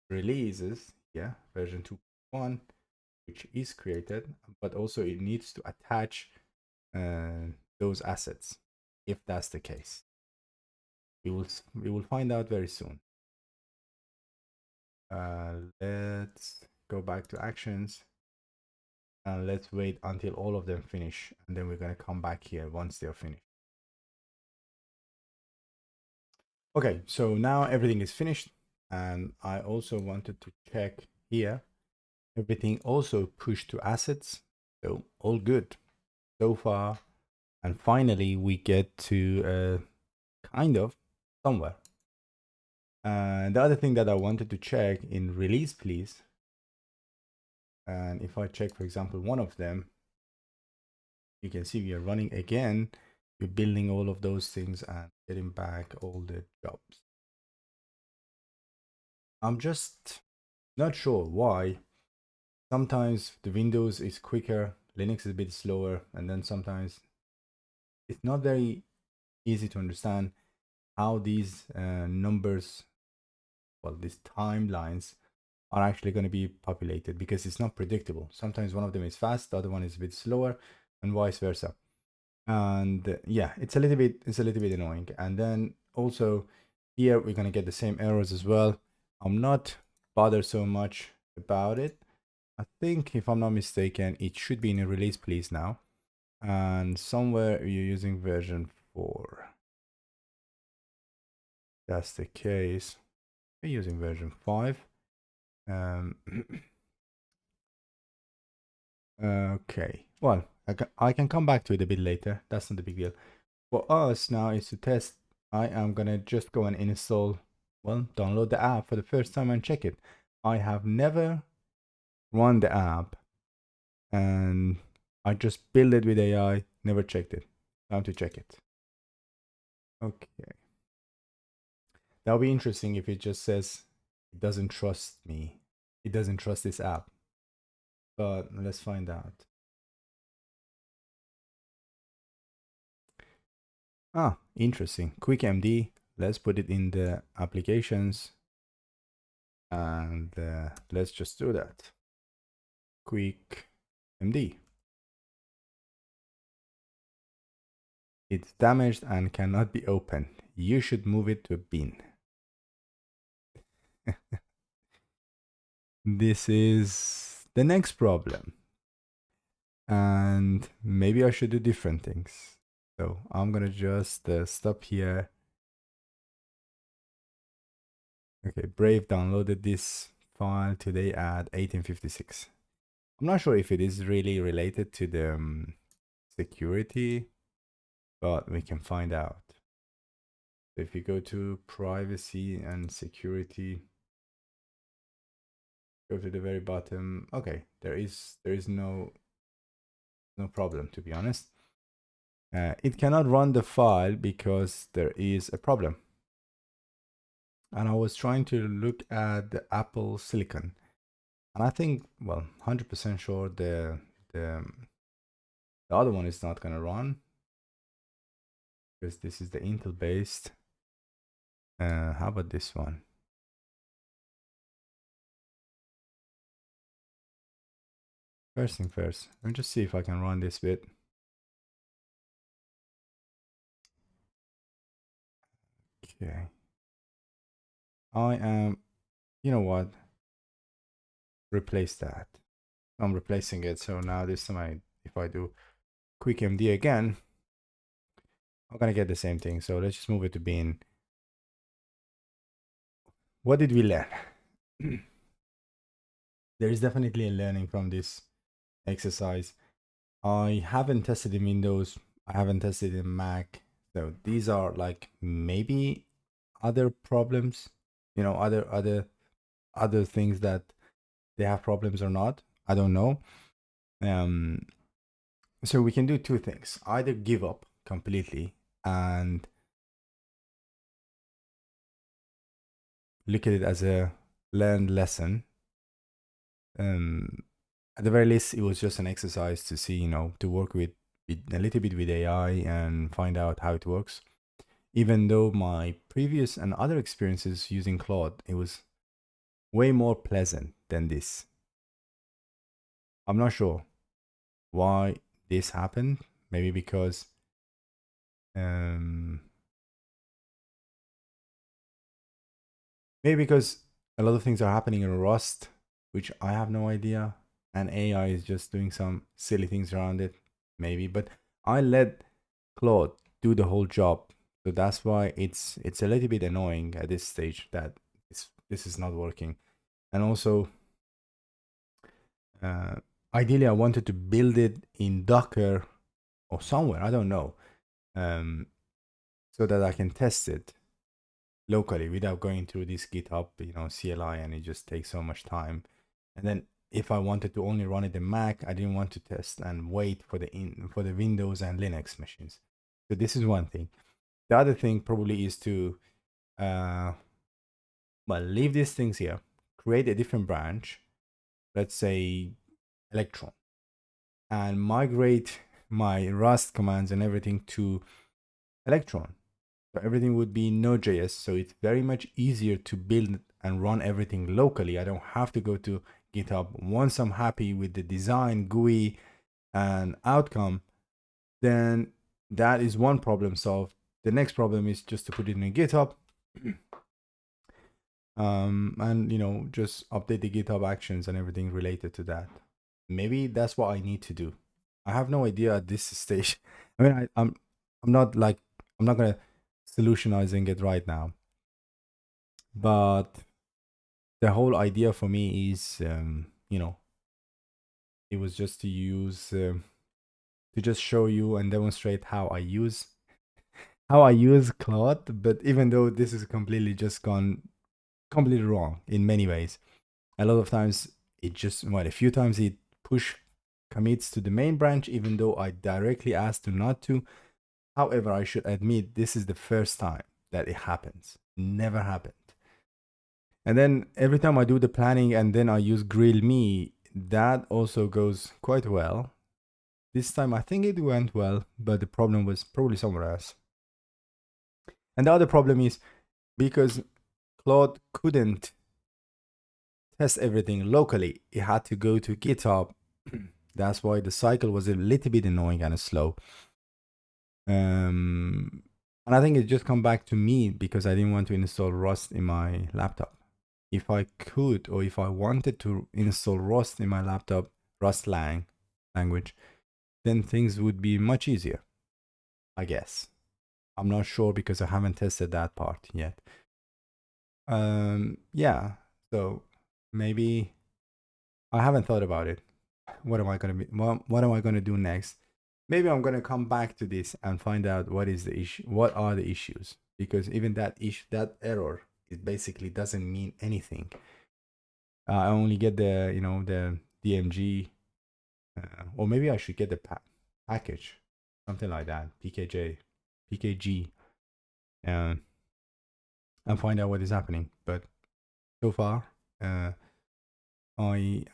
releases, version 2.1, which is created, but also it needs to attach those assets. If that's the case, we will find out very soon. Let's go back to actions and let's wait until all of them finish, and then we're going to come back here once they're finished. Okay, so now everything is finished, and I also wanted to check here. Everything also pushed to assets, so all good so far. And finally, we get to kind of somewhere. The other thing that I wanted to check in release please, and if I check, for example, one of them, you can see we are running again. We're building all of those things and getting back all the jobs. I'm just not sure why. Sometimes the Windows is quicker, Linux is a bit slower, and then sometimes it's not very easy to understand how these numbers, well, these timelines are actually going to be populated, because it's not predictable. Sometimes one of them is fast, the other one is a bit slower, and vice versa. And yeah, it's a little bit annoying. And then also here we're going to get the same errors as well. I'm not bothered so much about it. I think, if I'm not mistaken, it should be in a release please now, and somewhere you're using version 4. That's the case. We're using version 5. Okay, well, I can come back to it a bit later. That's not a big deal. For us now is to test. I am gonna just go and install, well, download the app for the first time and check it. I have never run the app, and I just built it with AI, never checked it. Time to check it. Okay. That'll be interesting if it just says it doesn't trust me. It doesn't trust this app. But let's find out. Ah, interesting. Quick MD. Let's put it in the applications. And let's just do that. Quick MD. It's damaged and cannot be opened. You should move it to a bin. This is the next problem. And maybe I should do different things. So I'm gonna just stop here. Okay, Brave downloaded this file today at 1856. I'm not sure if it is really related to the security, but we can find out. So if you go to privacy and security, go to the very bottom. Okay, there is no problem, to be honest. It cannot run the file because there is a problem. And I was trying to look at the Apple Silicon, and I think, well, 100% sure the other one is not gonna run, because this is the Intel based. How about this one? First thing first, let me just see if I can run this bit. Okay. I am, you know what? Replace that. I'm replacing it. So now this time, if I do quick MD again, I'm gonna get the same thing. So let's just move it to bin. What did we learn? There is definitely a learning from this exercise. I haven't tested in Windows. I haven't tested in Mac. So these are like maybe other problems, you know, other things that they have problems or not. I don't know. So we can do two things: either give up completely and look at it as a learned lesson. At the very least, it was just an exercise to see, you know, to work with a little bit with AI and find out how it works. Even though my previous and other experiences using Claude, it was way more pleasant than this. I'm not sure why this happened. Maybe because a lot of things are happening in Rust, which I have no idea, and AI is just doing some silly things around it, maybe. But I let Claude do the whole job, so that's why it's a little bit annoying at this stage that this is not working. And also, ideally, I wanted to build it in Docker or somewhere, I don't know, so that I can test it locally without going through this GitHub, you know, CLI, and it just takes so much time. And then if I wanted to only run it in Mac, I didn't want to test and wait for the Windows and Linux machines. So this is one thing. The other thing probably is to well, leave these things here, create a different branch, let's say Electron, and migrate my Rust commands and everything to Electron. So everything would be Node.js. So it's very much easier to build and run everything locally. I don't have to go to GitHub. Once I'm happy with the design, GUI, and outcome, then that is one problem solved. The next problem is just to put it in GitHub and just update the GitHub Actions and everything related to that. Maybe that's what I need to do. I have no idea at this stage. I mean, I'm not gonna solutionizing it right now, but the whole idea for me is it was just to use to just show you and demonstrate how I use Claude. But even though this is completely just gone completely wrong in many ways, a lot of times it just a few times it push commits to the main branch, even though I directly asked to not to. However, I should admit this is the first time that it happens. Never happened. And then every time I do the planning and then I use grill me, that also goes quite well. This time I think it went well, but the problem was probably somewhere else. And the other problem is because Claude couldn't test everything locally, it had to go to GitHub. That's why the cycle was a little bit annoying and slow. And I think it just come back to me because I didn't want to install Rust in my laptop. If I could, or if I wanted to install Rust in my laptop, Rust language, then things would be much easier, I guess. I'm not sure because I haven't tested that part yet. Yeah, so maybe I haven't thought about it. What am I gonna do next? Maybe I'm gonna come back to this and find out what is the issue, what are the issues, because even that error, it basically doesn't mean anything. I only get the the DMG, or maybe I should get the package, something like that, PKG, and find out what is happening. But so far, I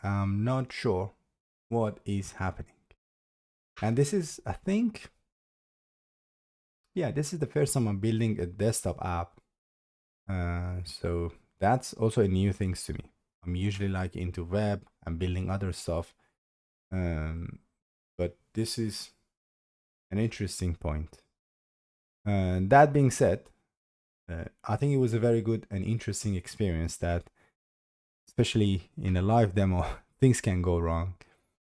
am not sure what is happening. And this is, I think, yeah, this is the first time I'm building a desktop app. So that's also a new thing to me. I'm usually like into web and building other stuff. But this is an interesting point. That being said, I think it was a very good and interesting experience that, especially in a live demo, things can go wrong.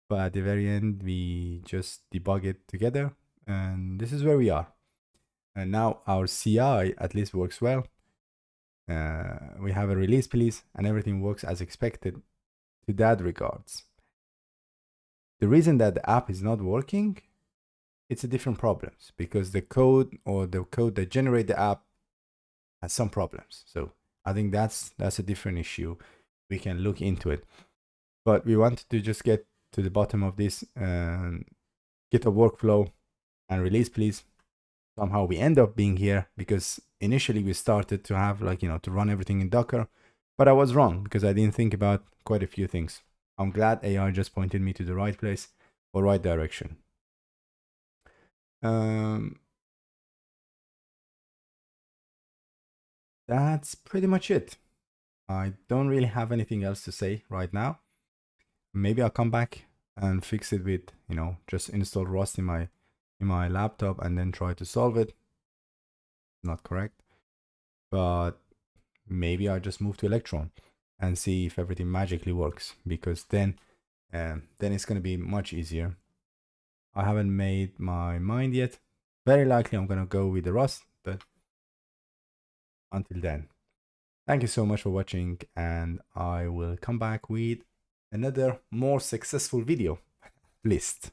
But at the very end, we just debug it together. And this is where we are. And now our CI at least works well. We have a release police and everything works as expected to that regards. The reason that the app is not working, it's a different problems because the code that generate the app has some problems. So I think that's a different issue. We can look into it. But we wanted to just get to the bottom of this GitHub workflow and release please. Somehow we end up being here because initially we started to have to run everything in Docker, but I was wrong because I didn't think about quite a few things. I'm glad AI just pointed me to the right place or right direction. That's pretty much it. I don't really have anything else to say right now. Maybe I'll come back and fix it with, just install Rust in my laptop and then try to solve it. Not correct. But maybe I'll just move to Electron and see if everything magically works, because then it's going to be much easier. I haven't made my mind yet. Very likely I'm going to go with the Rust, but until then, thank you so much for watching, and I will come back with another more successful video list.